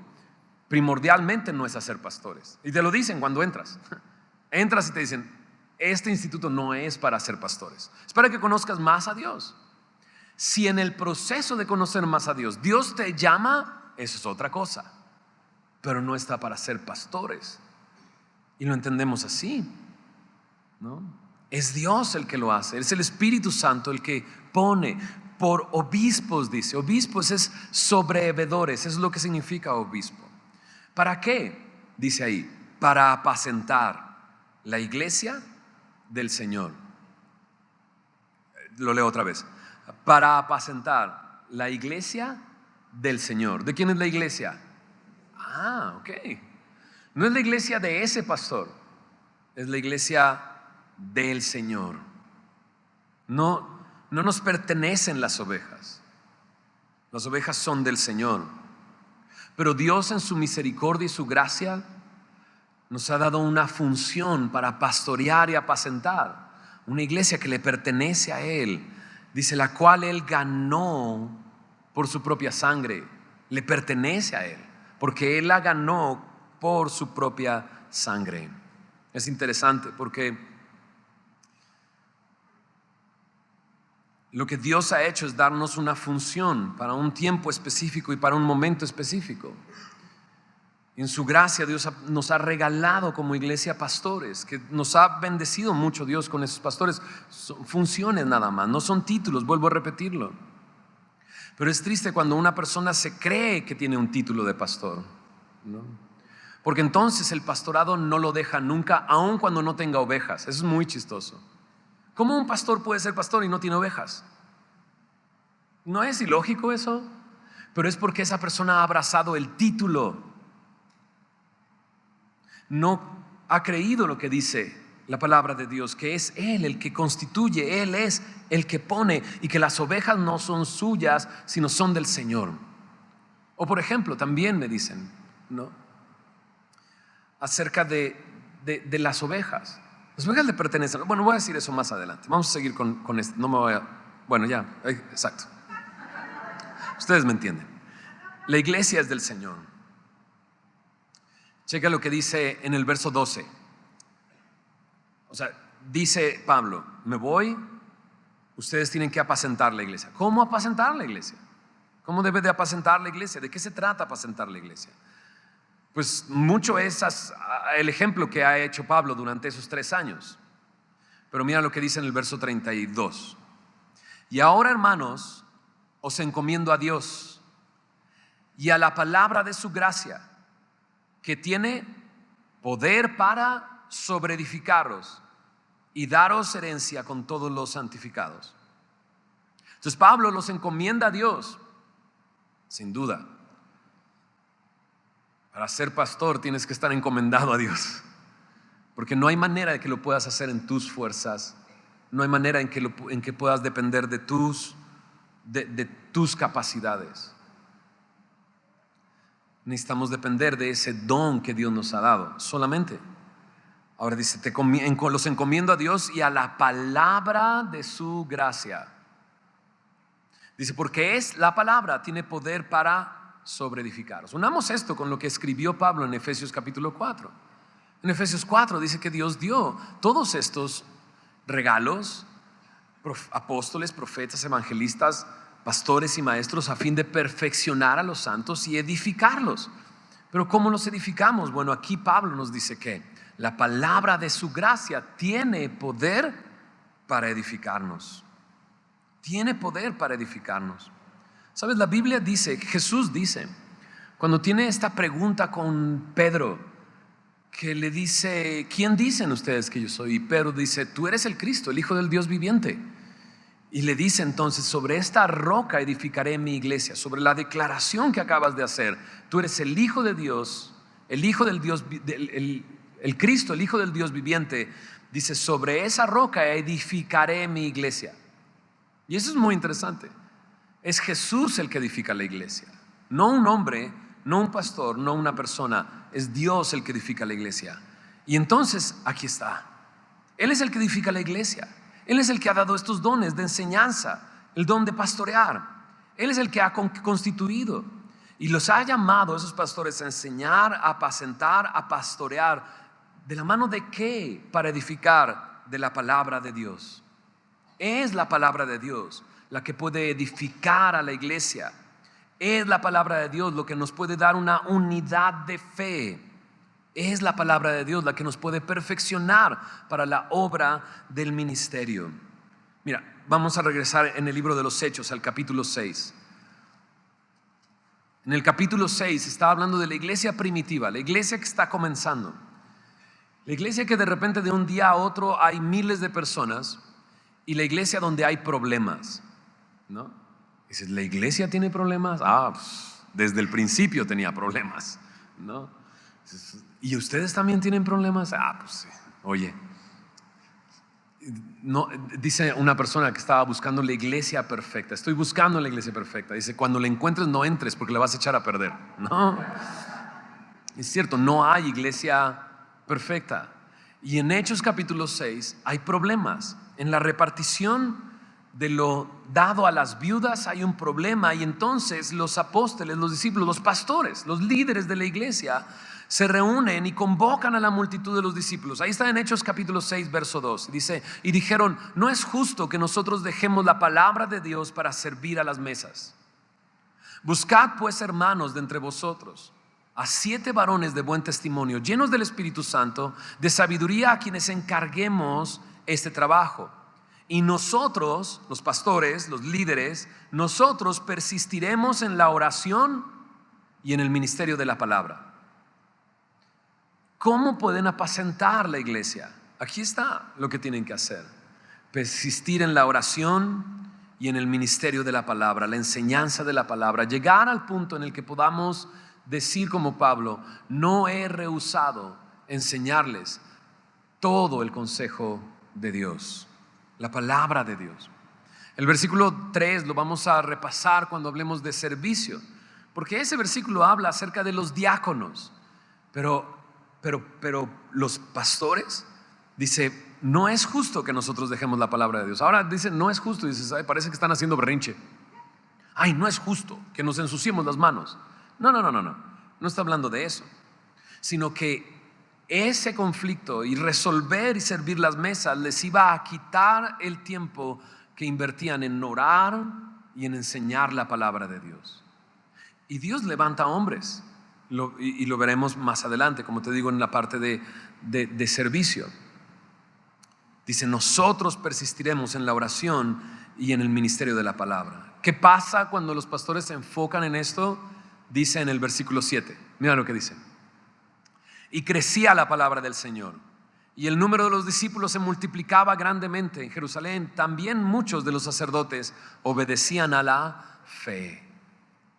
primordialmente no es hacer pastores. Y te lo dicen cuando entras. Entras y te dicen, este instituto no es para hacer pastores, es para que conozcas más a Dios. Si en el proceso de conocer más a Dios, Dios te llama, eso es otra cosa, pero no está para ser pastores. Y lo entendemos así, ¿no? Es Dios el que lo hace, es el Espíritu Santo el que pone por obispos, dice. Obispos es sobrevedores, es lo que significa obispo. ¿Para qué? Dice ahí, para apacentar la iglesia del Señor. Lo leo otra vez. Para apacentar la iglesia del Señor. ¿De quién es la iglesia? Ok. No es la iglesia de ese pastor, es la iglesia del Señor. No nos pertenecen las ovejas. Las ovejas son del Señor. Pero Dios en su misericordia y su gracia nos ha dado una función para pastorear y apacentar una iglesia que le pertenece a Él. Dice, la cual Él ganó por su propia sangre. Le pertenece a Él, porque Él la ganó por su propia sangre. Es interesante porque lo que Dios ha hecho es darnos una función para un tiempo específico y para un momento específico. En su gracia Dios nos ha regalado como iglesia pastores, que nos ha bendecido mucho Dios con esos pastores. Son funciones nada más, no son títulos, vuelvo a repetirlo. Pero es triste cuando una persona se cree que tiene un título de pastor, ¿no? Porque entonces el pastorado no lo deja nunca, aun cuando no tenga ovejas. Eso es muy chistoso. ¿Cómo un pastor puede ser pastor y no tiene ovejas? ¿No es ilógico eso? Pero es porque esa persona ha abrazado el título. No ha creído lo que dice la palabra de Dios, que es Él el que constituye, Él es el que pone, y que las ovejas no son suyas, sino son del Señor. O por ejemplo, también me dicen, ¿no?, acerca de las ovejas. Las ovejas le pertenecen. Bueno, voy a decir eso más adelante. Vamos a seguir con esto. No me voy a... Bueno, ya, exacto. Ustedes me entienden. La iglesia es del Señor. Checa lo que dice en el verso 12. O sea, dice Pablo, me voy, ustedes tienen que apacentar la iglesia. ¿Cómo apacentar la iglesia? ¿Cómo debe de apacentar la iglesia? ¿De qué se trata apacentar la iglesia? Pues mucho es el ejemplo que ha hecho Pablo durante esos 3 años. Pero mira lo que dice en el verso 32. Y ahora, hermanos, os encomiendo a Dios y a la palabra de su gracia, que tiene poder para sobreedificaros y daros herencia con todos los santificados. Entonces Pablo los encomienda a Dios, sin duda. Para ser pastor tienes que estar encomendado a Dios, porque no hay manera de que lo puedas hacer en tus fuerzas, no hay manera en que puedas depender de tus capacidades. Necesitamos depender de ese don que Dios nos ha dado solamente. Ahora dice, los encomiendo a Dios y a la palabra de su gracia. Dice, porque es la palabra, tiene poder para sobreedificaros. Unamos esto con lo que escribió Pablo en Efesios capítulo 4. En Efesios 4 dice que Dios dio todos estos regalos, apóstoles, profetas, evangelistas, pastores y maestros, a fin de perfeccionar a los santos y edificarlos. Pero ¿cómo los edificamos? Bueno, aquí Pablo nos dice que la palabra de su gracia tiene poder para edificarnos. Tiene poder para edificarnos. ¿Sabes? La Biblia dice, Jesús dice, cuando tiene esta pregunta con Pedro, que le dice, ¿quién dicen ustedes que yo soy? Y Pedro dice, tú eres el Cristo, el Hijo del Dios viviente. Y le dice entonces, sobre esta roca edificaré mi iglesia, sobre la declaración que acabas de hacer. Tú eres el Hijo de Dios, el Hijo del Dios, el Cristo, el Hijo del Dios viviente. Dice, sobre esa roca edificaré mi iglesia. Y eso es muy interesante. Es Jesús el que edifica la iglesia, no un hombre, no un pastor, no una persona. Es Dios el que edifica la iglesia. Y entonces aquí está. Él es el que edifica la iglesia. Él es el que ha dado estos dones de enseñanza, el don de pastorear. Él es el que ha constituido y los ha llamado a esos pastores a enseñar, a apacentar, a pastorear. ¿De la mano de qué? Para edificar de la palabra de Dios. Es la palabra de Dios la que puede edificar a la iglesia. Es la palabra de Dios lo que nos puede dar una unidad de fe. Es la palabra de Dios la que nos puede perfeccionar para la obra del ministerio. Mira, vamos a regresar en el libro de los Hechos al capítulo 6. En el capítulo 6 está hablando de la iglesia primitiva, la iglesia que está comenzando. La iglesia que de repente de un día a otro hay miles de personas, y la iglesia donde hay problemas, ¿no? Dices, ¿la iglesia tiene problemas? Pues, desde el principio tenía problemas, ¿no? ¿Y ustedes también tienen problemas? Pues sí. Oye, no, dice una persona que estaba buscando la iglesia perfecta. Estoy buscando la iglesia perfecta. Dice, cuando la encuentres no entres porque la vas a echar a perder. No, es cierto, no hay iglesia perfecta. Y en Hechos capítulo 6 hay problemas. En la repartición de lo dado a las viudas hay un problema, y entonces los apóstoles, los discípulos, los pastores, los líderes de la iglesia se reúnen y convocan a la multitud de los discípulos. Ahí está en Hechos capítulo 6 verso 2. Dice, y dijeron, no es justo que nosotros dejemos la palabra de Dios para servir a las mesas. Buscad pues, hermanos, de entre vosotros a 7 varones de buen testimonio, llenos del Espíritu Santo, de sabiduría, a quienes encarguemos este trabajo. Y nosotros, los pastores, los líderes, nosotros persistiremos en la oración y en el ministerio de la palabra. ¿Cómo pueden apacentar la iglesia? Aquí está lo que tienen que hacer: persistir en la oración y en el ministerio de la palabra, la enseñanza de la palabra, llegar al punto en el que podamos decir como Pablo, no he rehusado enseñarles todo el consejo de Dios, la palabra de Dios. El versículo 3 lo vamos a repasar cuando hablemos de servicio, porque ese versículo habla acerca de los diáconos, pero los pastores, dice, no es justo que nosotros dejemos la palabra de Dios. Ahora dice, no es justo, dices, parece que están haciendo berrinche. No es justo que nos ensuciemos las manos. No está hablando de eso, sino que ese conflicto y resolver y servir las mesas les iba a quitar el tiempo que invertían en orar y en enseñar la palabra de Dios. Y Dios levanta hombres, y lo veremos más adelante, como te digo, en la parte de servicio. Dice, nosotros persistiremos en la oración y en el ministerio de la palabra. ¿Qué pasa cuando los pastores se enfocan en esto? Dice en el versículo 7, mira lo que dice: y crecía la palabra del Señor, y el número de los discípulos se multiplicaba grandemente en Jerusalén. También muchos de los sacerdotes obedecían a la fe.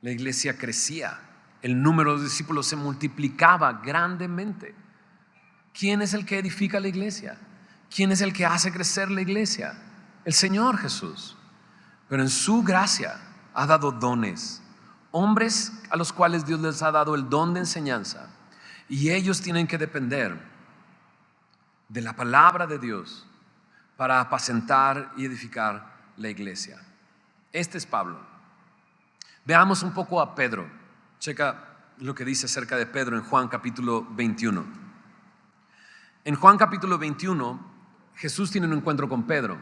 La iglesia crecía, el número de los discípulos se multiplicaba grandemente. ¿Quién es el que edifica la iglesia? ¿Quién es el que hace crecer la iglesia? El Señor Jesús. Pero en su gracia ha dado dones, hombres a los cuales Dios les ha dado el don de enseñanza, y ellos tienen que depender de la palabra de Dios para apacentar y edificar la iglesia. Este es Pablo. Veamos un poco a Pedro. Checa lo que dice acerca de Pedro en Juan capítulo 21. En Juan capítulo 21, Jesús tiene un encuentro con Pedro.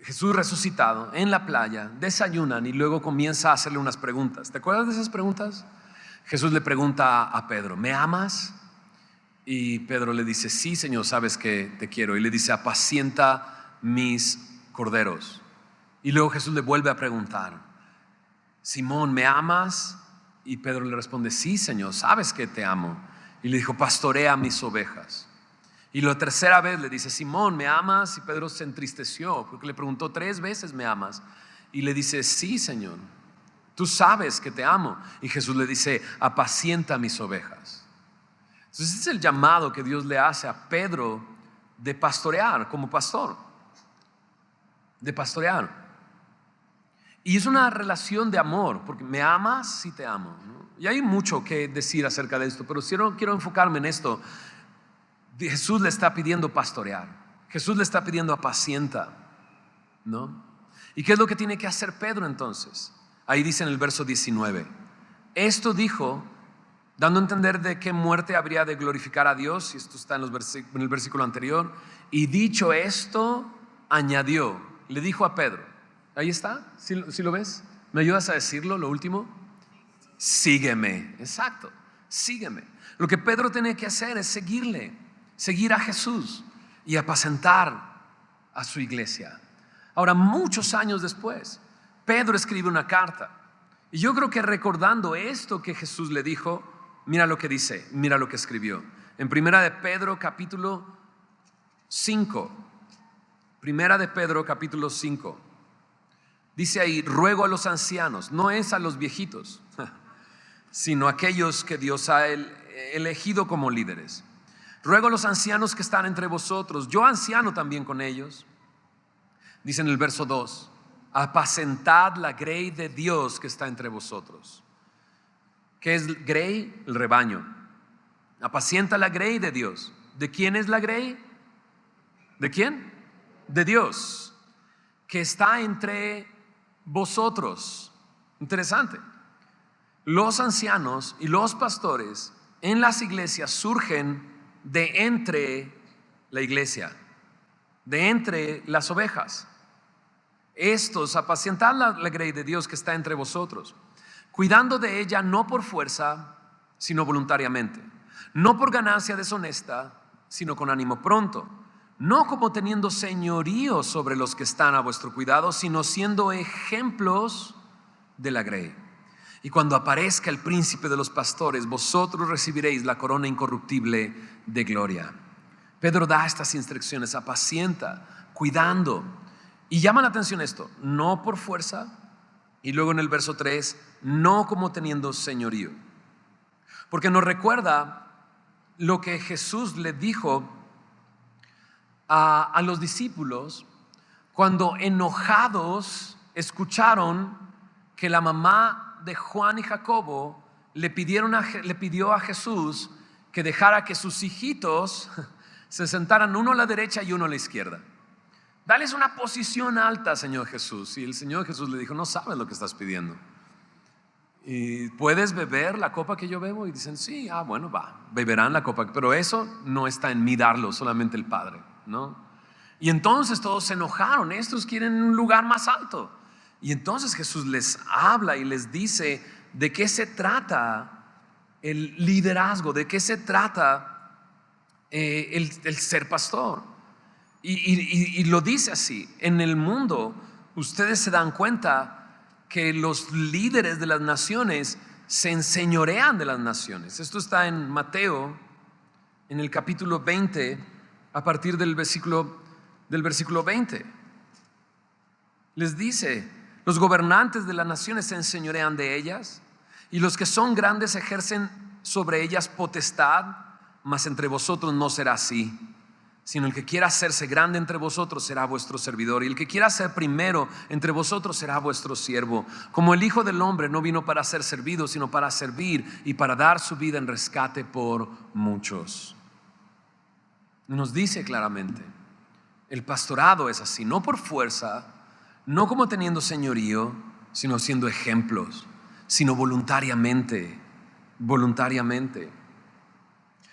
Jesús resucitado en la playa, desayunan y luego comienza a hacerle unas preguntas. ¿Te acuerdas de esas preguntas? Jesús le pregunta a Pedro: ¿me amas? Y Pedro le dice: sí, Señor, sabes que te quiero. Y le dice: apacienta mis corderos. Y luego Jesús le vuelve a preguntar: Simón, ¿me amas? Y Pedro le responde: sí, Señor, sabes que te amo. Y le dijo: pastorea mis ovejas. Y la tercera vez le dice: Simón, ¿me amas? Y Pedro se entristeció porque le preguntó 3 veces: ¿me amas? Y le dice: sí, Señor, tú sabes que te amo. Y Jesús le dice: apacienta mis ovejas. Entonces ese es el llamado que Dios le hace a Pedro de pastorear como pastor, de pastorear. Y es una relación de amor, porque me amas, sí te amo, ¿no? Y hay mucho que decir acerca de esto, pero quiero enfocarme en esto. Jesús le está pidiendo pastorear, Jesús le está pidiendo apacienta, ¿no? ¿Y qué es lo que tiene que hacer Pedro entonces? Ahí dice en el verso 19: esto dijo, dando a entender de qué muerte habría de glorificar a Dios. Y esto está en el versículo anterior. Y dicho esto, añadió, le dijo a Pedro. Ahí está, ¿sí lo ves? ¿Me ayudas a decirlo, lo último? Sígueme. Exacto, sígueme. Lo que Pedro tiene que hacer es seguir a Jesús y apacentar a su iglesia. Ahora, muchos años después, Pedro escribe una carta. Y yo creo que recordando esto que Jesús le dijo, mira lo que dice, mira lo que escribió. En Primera de Pedro capítulo 5. Primera de Pedro capítulo 5. Dice ahí: ruego a los ancianos, no es a los viejitos, sino a aquellos que Dios ha elegido como líderes. Ruego a los ancianos que están entre vosotros, yo anciano también con ellos. Dice en el verso 2: apacentad la grey de Dios que está entre vosotros. ¿Qué es grey? El rebaño. Apacienta la grey de Dios. ¿De quién es la grey? ¿De quién? De Dios, que está entre vosotros. Interesante. Los ancianos y los pastores en las iglesias surgen de entre la iglesia, de entre las ovejas. Estos apacientan la grey de Dios que está entre vosotros, cuidando de ella no por fuerza, sino voluntariamente, no por ganancia deshonesta, sino con ánimo pronto, no como teniendo señorío sobre los que están a vuestro cuidado, sino siendo ejemplos de la grey. Y cuando aparezca el príncipe de los pastores, vosotros recibiréis la corona incorruptible de gloria. Pedro da estas instrucciones: apacienta, cuidando. Y llama la atención esto: no por fuerza. Y luego en el verso 3: no como teniendo señorío. Porque nos recuerda lo que Jesús le dijo a los discípulos cuando, enojados, escucharon que la mamá de Juan y Jacobo le pidió a Jesús que dejara que sus hijitos se sentaran uno a la derecha y uno a la izquierda. Dales una posición alta, Señor Jesús. Y el Señor Jesús le dijo: no sabes lo que estás pidiendo. ¿Y puedes beber la copa que yo bebo? Y dicen: sí, bueno, beberán la copa, pero eso no está en mí darlo, solamente el Padre, ¿no? Y entonces todos se enojaron. Estos quieren un lugar más alto. Y entonces Jesús les habla y les dice de qué se trata el liderazgo, de qué se trata el ser pastor. Y lo dice así: en el mundo ustedes se dan cuenta que los líderes de las naciones se enseñorean de las naciones. Esto está en Mateo, en el capítulo 20, a partir del versículo 20. Les dice: los gobernantes de las naciones se enseñorean de ellas, y los que son grandes ejercen sobre ellas potestad, mas entre vosotros no será así, sino el que quiera hacerse grande entre vosotros será vuestro servidor, y el que quiera ser primero entre vosotros será vuestro siervo. Como el Hijo del Hombre no vino para ser servido, sino para servir y para dar su vida en rescate por muchos. Nos dice claramente, el pastorado es así, no por fuerza, no como teniendo señorío, sino siendo ejemplos, sino voluntariamente.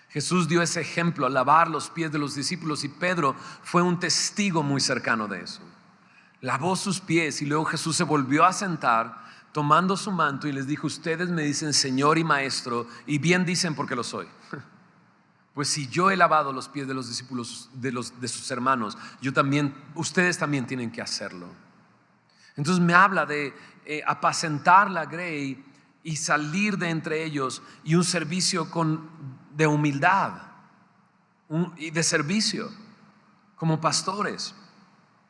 Jesús dio ese ejemplo al lavar los pies de los discípulos, y Pedro fue un testigo muy cercano de eso. Lavó sus pies, y luego Jesús se volvió a sentar tomando su manto y les dijo: ustedes me dicen Señor y Maestro, y bien dicen porque lo soy. Pues si yo he lavado los pies de los discípulos de sus hermanos, ustedes también tienen que hacerlo. Entonces me habla de apacentar la grey y salir de entre ellos, y un servicio de humildad y de servicio como pastores.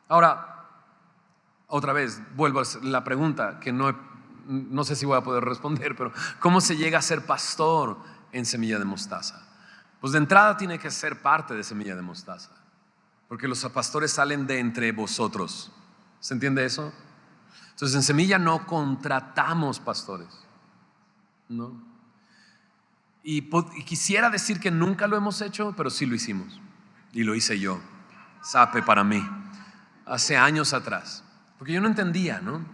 Ahora, otra vez vuelvo a la pregunta que no sé si voy a poder responder, pero ¿cómo se llega a ser pastor en Semilla de Mostaza? Pues de entrada tiene que ser parte de Semilla de Mostaza, porque los pastores salen de entre vosotros. ¿Se entiende eso? Entonces en Semilla no contratamos pastores, ¿no? Y quisiera decir que nunca lo hemos hecho, pero sí lo hicimos. Y lo hice yo, sape para mí, hace años atrás. Porque yo no entendía, ¿no?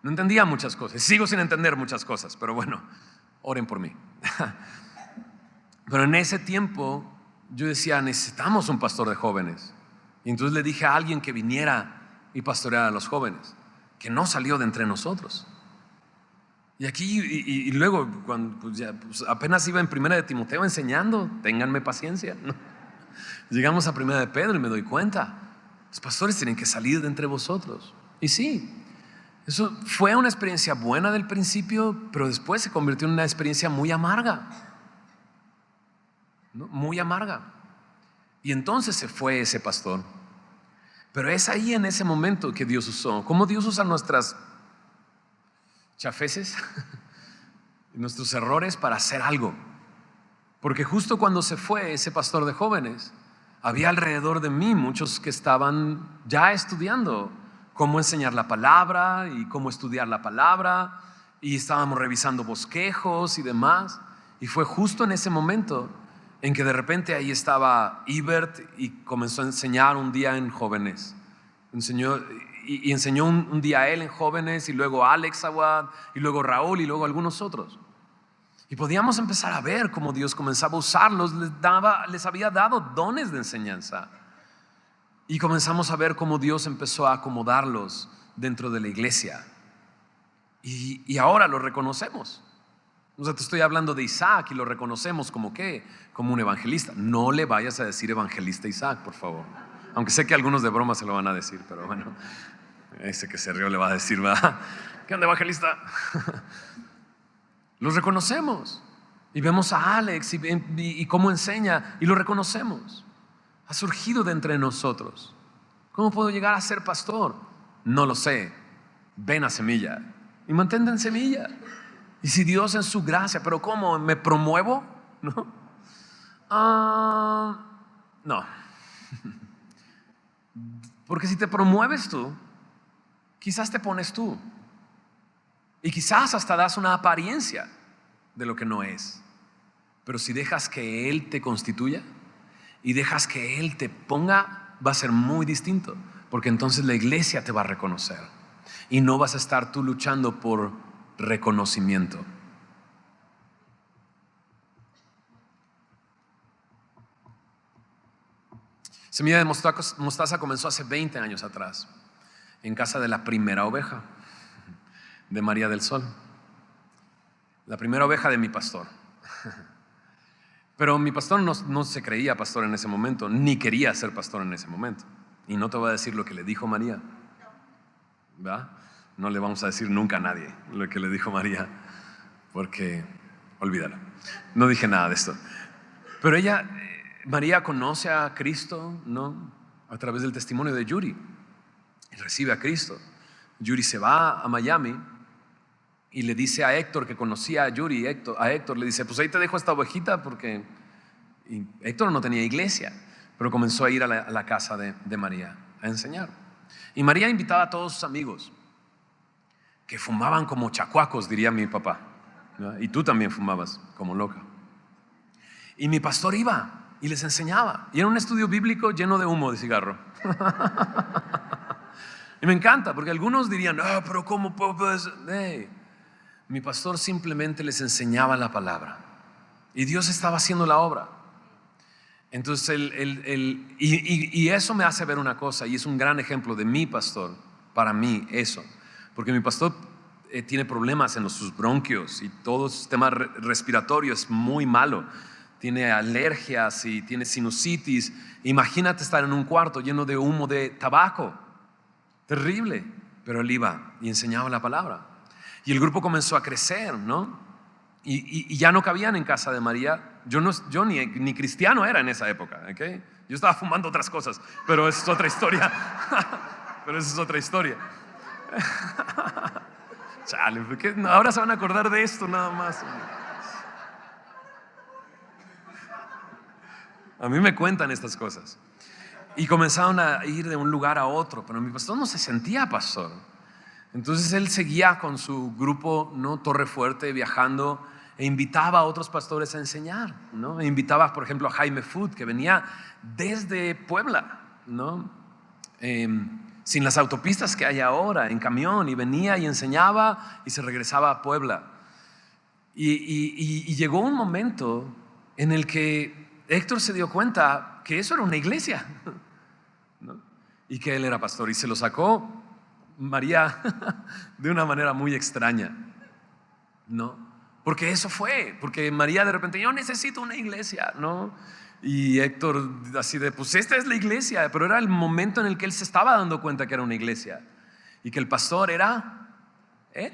No entendía muchas cosas. Sigo sin entender muchas cosas, pero bueno, oren por mí. Pero en ese tiempo yo decía: necesitamos un pastor de jóvenes. Y entonces le dije a alguien que viniera y pastoreara a los jóvenes, que no salió de entre nosotros. Y aquí, y luego, cuando pues apenas iba en 1 de Timoteo enseñando, ténganme paciencia, ¿no? Llegamos a 1 de Pedro y me doy cuenta, los pastores tienen que salir de entre vosotros. Y sí, eso fue una experiencia buena del principio, pero después se convirtió en una experiencia muy amarga, ¿no? Muy amarga. Y entonces se fue ese pastor. Pero es ahí, en ese momento, que Dios usó. ¿Cómo Dios usa nuestras chafeces y nuestros errores para hacer algo? Porque justo cuando se fue ese pastor de jóvenes, había alrededor de mí muchos que estaban ya estudiando cómo enseñar la palabra y cómo estudiar la palabra, y estábamos revisando bosquejos y demás. Y fue justo en ese momento en que de repente ahí estaba Ibert y comenzó a enseñar un día en jóvenes. Enseñó un día a él en jóvenes, y luego Alex Awad, y luego Raúl, y luego algunos otros. Y podíamos empezar a ver cómo Dios comenzaba a usarlos, les había dado dones de enseñanza. Y comenzamos a ver cómo Dios empezó a acomodarlos dentro de la iglesia. Y ahora lo reconocemos. O sea, te estoy hablando de Isaac y lo reconocemos como ¿qué? Como un evangelista. No le vayas a decir evangelista Isaac, por favor. Aunque sé que algunos de broma se lo van a decir, pero bueno, ese que se rió le va a decir, ¿verdad? ¿Qué onda, evangelista? Los reconocemos y vemos a Alex y cómo enseña, y lo reconocemos. Ha surgido de entre nosotros. ¿Cómo puedo llegar a ser pastor? No lo sé. Ven a Semilla y mantente en Semilla. Y si Dios en su gracia, pero ¿cómo? ¿Me promuevo? No. No. Porque si te promueves tú, quizás te pones tú. Y quizás hasta das una apariencia de lo que no es. Pero si dejas que Él te constituya y dejas que Él te ponga, va a ser muy distinto. Porque entonces la iglesia te va a reconocer. Y no vas a estar tú luchando por reconocimiento. Semilla de Mostaza comenzó hace 20 años atrás, en casa de la primera oveja de María del Sol, la primera oveja de mi pastor. Pero mi pastor no se creía pastor en ese momento, ni quería ser pastor en ese momento. Y no te voy a decir lo que le dijo María, ¿verdad? No le vamos a decir nunca a nadie lo que le dijo María, porque olvídalo. No dije nada de esto. Pero María conoce a Cristo, ¿no? A través del testimonio de Yuri, y recibe a Cristo. Yuri se va a Miami y le dice a Héctor, que conocía a Yuri, a Héctor le dice: pues ahí te dejo esta ovejita, porque Héctor no tenía iglesia, pero comenzó a ir a la casa de María a enseñar. Y María invitaba a todos sus amigos, que fumaban como chacuacos, diría mi papá, ¿no? Y tú también fumabas como loca. Y mi pastor iba y les enseñaba. Y era un estudio bíblico lleno de humo de cigarro. Y me encanta, porque algunos dirían, pero ¿cómo puedes? Hey, mi pastor simplemente les enseñaba la palabra. Y Dios estaba haciendo la obra. Entonces, y eso me hace ver una cosa, y es un gran ejemplo de mi pastor, para mí eso. Porque mi pastor tiene problemas en sus bronquios y todo su sistema respiratorio es muy malo. Tiene alergias y tiene sinusitis. Imagínate estar en un cuarto lleno de humo de tabaco. Terrible. Pero él iba y enseñaba la palabra. Y el grupo comenzó a crecer, ¿no? Y ya no cabían en casa de María. Yo ni cristiano era en esa época, ¿okay? Yo estaba fumando otras cosas, pero esa es otra historia. Pero esa es otra historia. Chale, ¿por qué? Ahora se van a acordar de esto nada más. A mí me cuentan estas cosas. Y comenzaron a ir de un lugar a otro, pero mi pastor no se sentía pastor. Entonces él seguía con su grupo, ¿no? Torre Fuerte, viajando, e invitaba a otros pastores a enseñar, ¿no? E invitaba, por ejemplo, a Jaime Food, que venía desde Puebla, ¿no? Sin las autopistas que hay ahora, en camión, y venía y enseñaba y se regresaba a Puebla. Y llegó un momento en el que Héctor se dio cuenta que eso era una iglesia, ¿no? Y que él era pastor, y se lo sacó María de una manera muy extraña, ¿no? Porque eso fue, porque María de repente, yo necesito una iglesia, ¿no? Y Héctor así de, pues esta es la iglesia, pero era el momento en el que él se estaba dando cuenta que era una iglesia y que el pastor era él.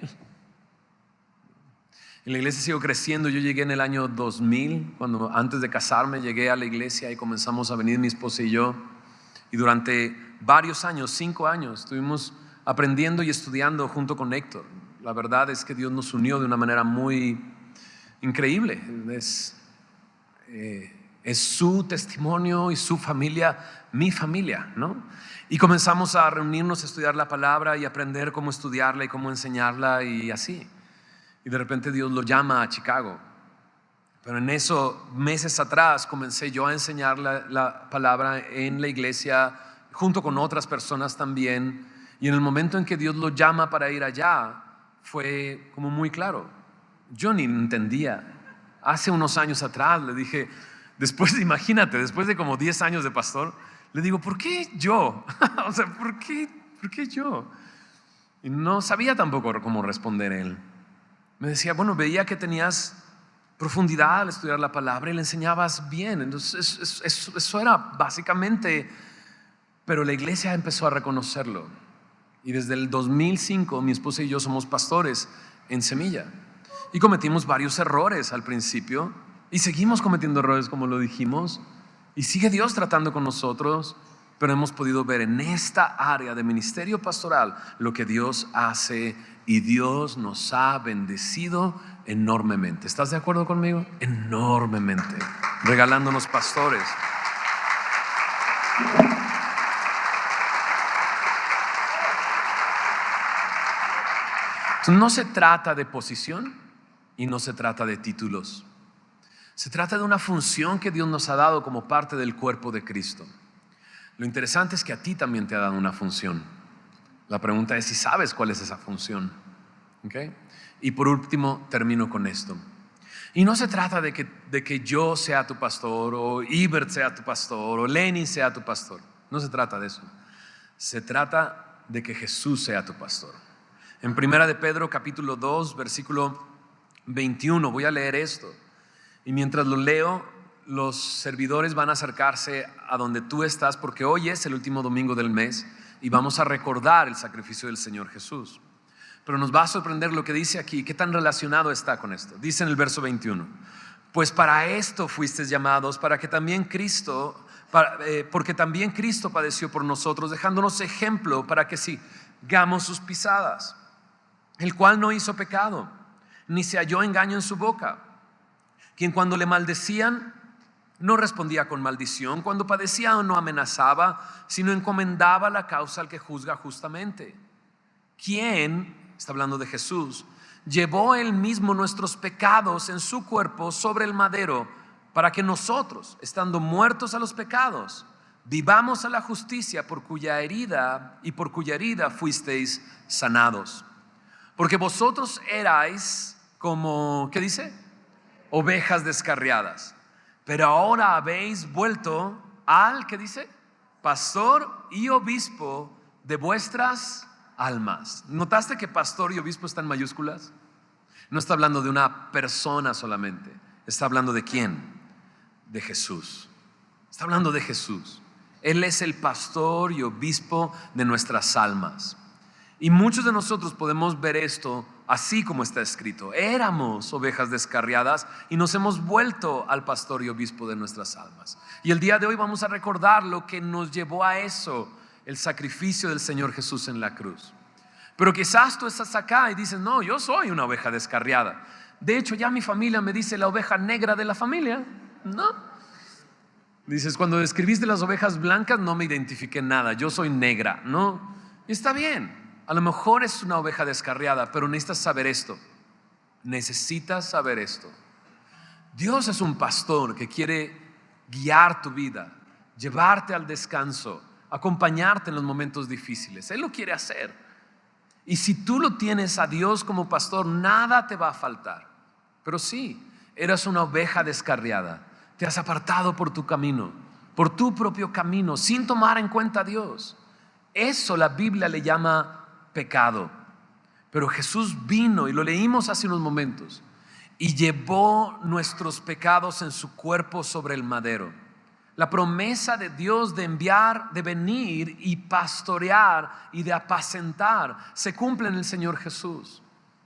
Y la iglesia siguió creciendo. Yo llegué en el año 2000, cuando antes de casarme llegué a la iglesia y comenzamos a venir mi esposa y yo. Y durante varios años, 5 años, estuvimos aprendiendo y estudiando junto con Héctor. La verdad es que Dios nos unió de una manera muy increíble. Es su testimonio y su familia, mi familia, ¿no? Y comenzamos a reunirnos a estudiar la palabra y aprender cómo estudiarla y cómo enseñarla y así. Y de repente Dios lo llama a Chicago. Pero en eso, meses atrás, comencé yo a enseñar la palabra en la iglesia junto con otras personas también. Y en el momento en que Dios lo llama para ir allá, fue como muy claro. Yo ni entendía. Hace unos años atrás le dije, imagínate, después de como 10 años de pastor, le digo, ¿por qué yo? O sea, ¿por qué yo? Y no sabía tampoco cómo responder él. Me decía, bueno, veía que tenías profundidad al estudiar la palabra y le enseñabas bien. Entonces eso era básicamente, pero la iglesia empezó a reconocerlo. Y desde el 2005 mi esposa y yo somos pastores en Semilla. Y cometimos varios errores al principio y seguimos cometiendo errores, como lo dijimos, y sigue Dios tratando con nosotros, pero hemos podido ver en esta área de ministerio pastoral lo que Dios hace, y Dios nos ha bendecido enormemente. ¿Estás de acuerdo conmigo? Enormemente, regalándonos pastores. Entonces, no se trata de posición y no se trata de títulos. Se trata de una función que Dios nos ha dado como parte del cuerpo de Cristo. Lo interesante es que a ti también te ha dado una función. La pregunta es si sabes cuál es esa función. ¿Okay? Y por último, termino con esto. Y no se trata de que yo sea tu pastor, o Ibert sea tu pastor, o Lenny sea tu pastor. No se trata de eso. Se trata de que Jesús sea tu pastor. En 1 de Pedro capítulo 2 versículo 21, voy a leer esto. Y mientras lo leo, los servidores van a acercarse a donde tú estás, porque hoy es el último domingo del mes y vamos a recordar el sacrificio del Señor Jesús. Pero nos va a sorprender lo que dice aquí. ¿Qué tan relacionado está con esto? Dice en el verso 21, pues para esto fuisteis llamados, porque también Cristo padeció por nosotros, dejándonos ejemplo para que sigamos sus pisadas, el cual no hizo pecado, ni se halló engaño en su boca, quien cuando le maldecían No respondía con maldición. Cuando padecía no amenazaba, sino encomendaba la causa al que juzga justamente. ¿Quién, está hablando de Jesús, llevó él mismo nuestros pecados en su cuerpo sobre el madero, para que nosotros, estando muertos a los pecados, vivamos a la justicia, por cuya herida fuisteis sanados? Porque vosotros erais como, ¿qué dice? Ovejas descarriadas, pero ahora habéis vuelto al, ¿qué dice? Pastor y obispo de vuestras almas. ¿Notaste que pastor y obispo están en mayúsculas? No está hablando de una persona solamente. Está hablando de quién? De Jesús. Está hablando de Jesús. Él es el pastor y obispo de nuestras almas. Y muchos de nosotros podemos ver esto así como está escrito. Éramos ovejas descarriadas y nos hemos vuelto al pastor y obispo de nuestras almas. Y el día de hoy vamos a recordar lo que nos llevó a eso, el sacrificio del Señor Jesús en la cruz. Pero quizás tú estás acá y dices, no, yo soy una oveja descarriada. De hecho, ya mi familia me dice la oveja negra de la familia. No. Dices, cuando describiste las ovejas blancas no me identifiqué nada, yo soy negra. No, y está bien. A lo mejor es una oveja descarriada, pero necesitas saber esto. Necesitas saber esto. Dios es un pastor que quiere guiar tu vida, llevarte al descanso, acompañarte en los momentos difíciles. Él lo quiere hacer. Y si tú lo tienes a Dios como pastor, nada te va a faltar. Pero sí, eras una oveja descarriada. Te has apartado por tu camino, por tu propio camino, sin tomar en cuenta a Dios. Eso la Biblia le llama pecado. Pero Jesús vino, y lo leímos hace unos momentos, y llevó nuestros pecados en su cuerpo sobre el madero. La promesa de Dios de enviar, de venir y pastorear y de apacentar se cumple en el Señor Jesús.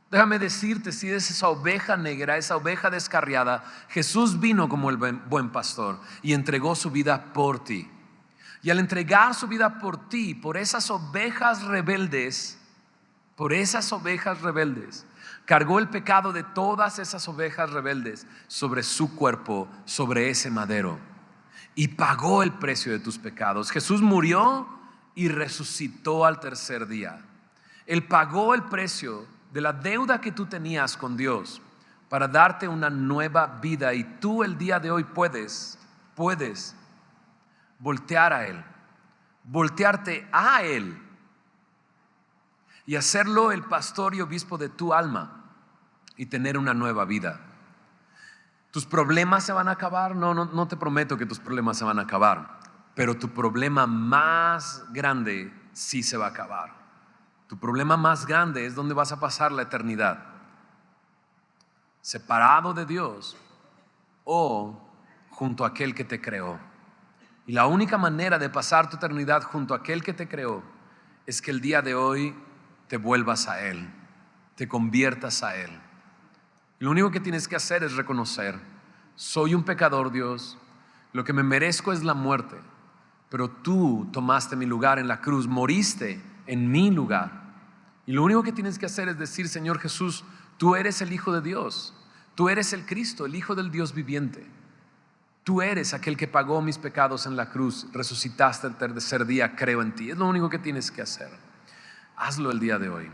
Déjame decirte, si eres esa oveja negra, esa oveja descarriada, Jesús vino como el buen pastor y entregó su vida por ti. Y al entregar su vida por ti, por esas ovejas rebeldes, cargó el pecado de todas esas ovejas rebeldes sobre su cuerpo, sobre ese madero, y pagó el precio de tus pecados. Jesús murió y resucitó al tercer día. Él pagó el precio de la deuda que tú tenías con Dios para darte una nueva vida, y tú el día de hoy puedes voltear a Él, voltearte a Él y hacerlo el pastor y obispo de tu alma y tener una nueva vida. ¿Tus problemas se van a acabar? No te prometo que tus problemas se van a acabar, pero tu problema más grande sí se va a acabar. Tu problema más grande es donde vas a pasar la eternidad, separado de Dios o junto a aquel que te creó. Y la única manera de pasar tu eternidad junto a aquel que te creó es que el día de hoy te vuelvas a Él, te conviertas a Él. Y lo único que tienes que hacer es reconocer: soy un pecador, Dios, lo que me merezco es la muerte, pero tú tomaste mi lugar en la cruz, moriste en mi lugar. Y lo único que tienes que hacer es decir: Señor Jesús, tú eres el Hijo de Dios, tú eres el Cristo, el Hijo del Dios viviente. Tú eres aquel que pagó mis pecados en la cruz, resucitaste el tercer día, creo en ti. Es lo único que tienes que hacer. Hazlo el día de hoy.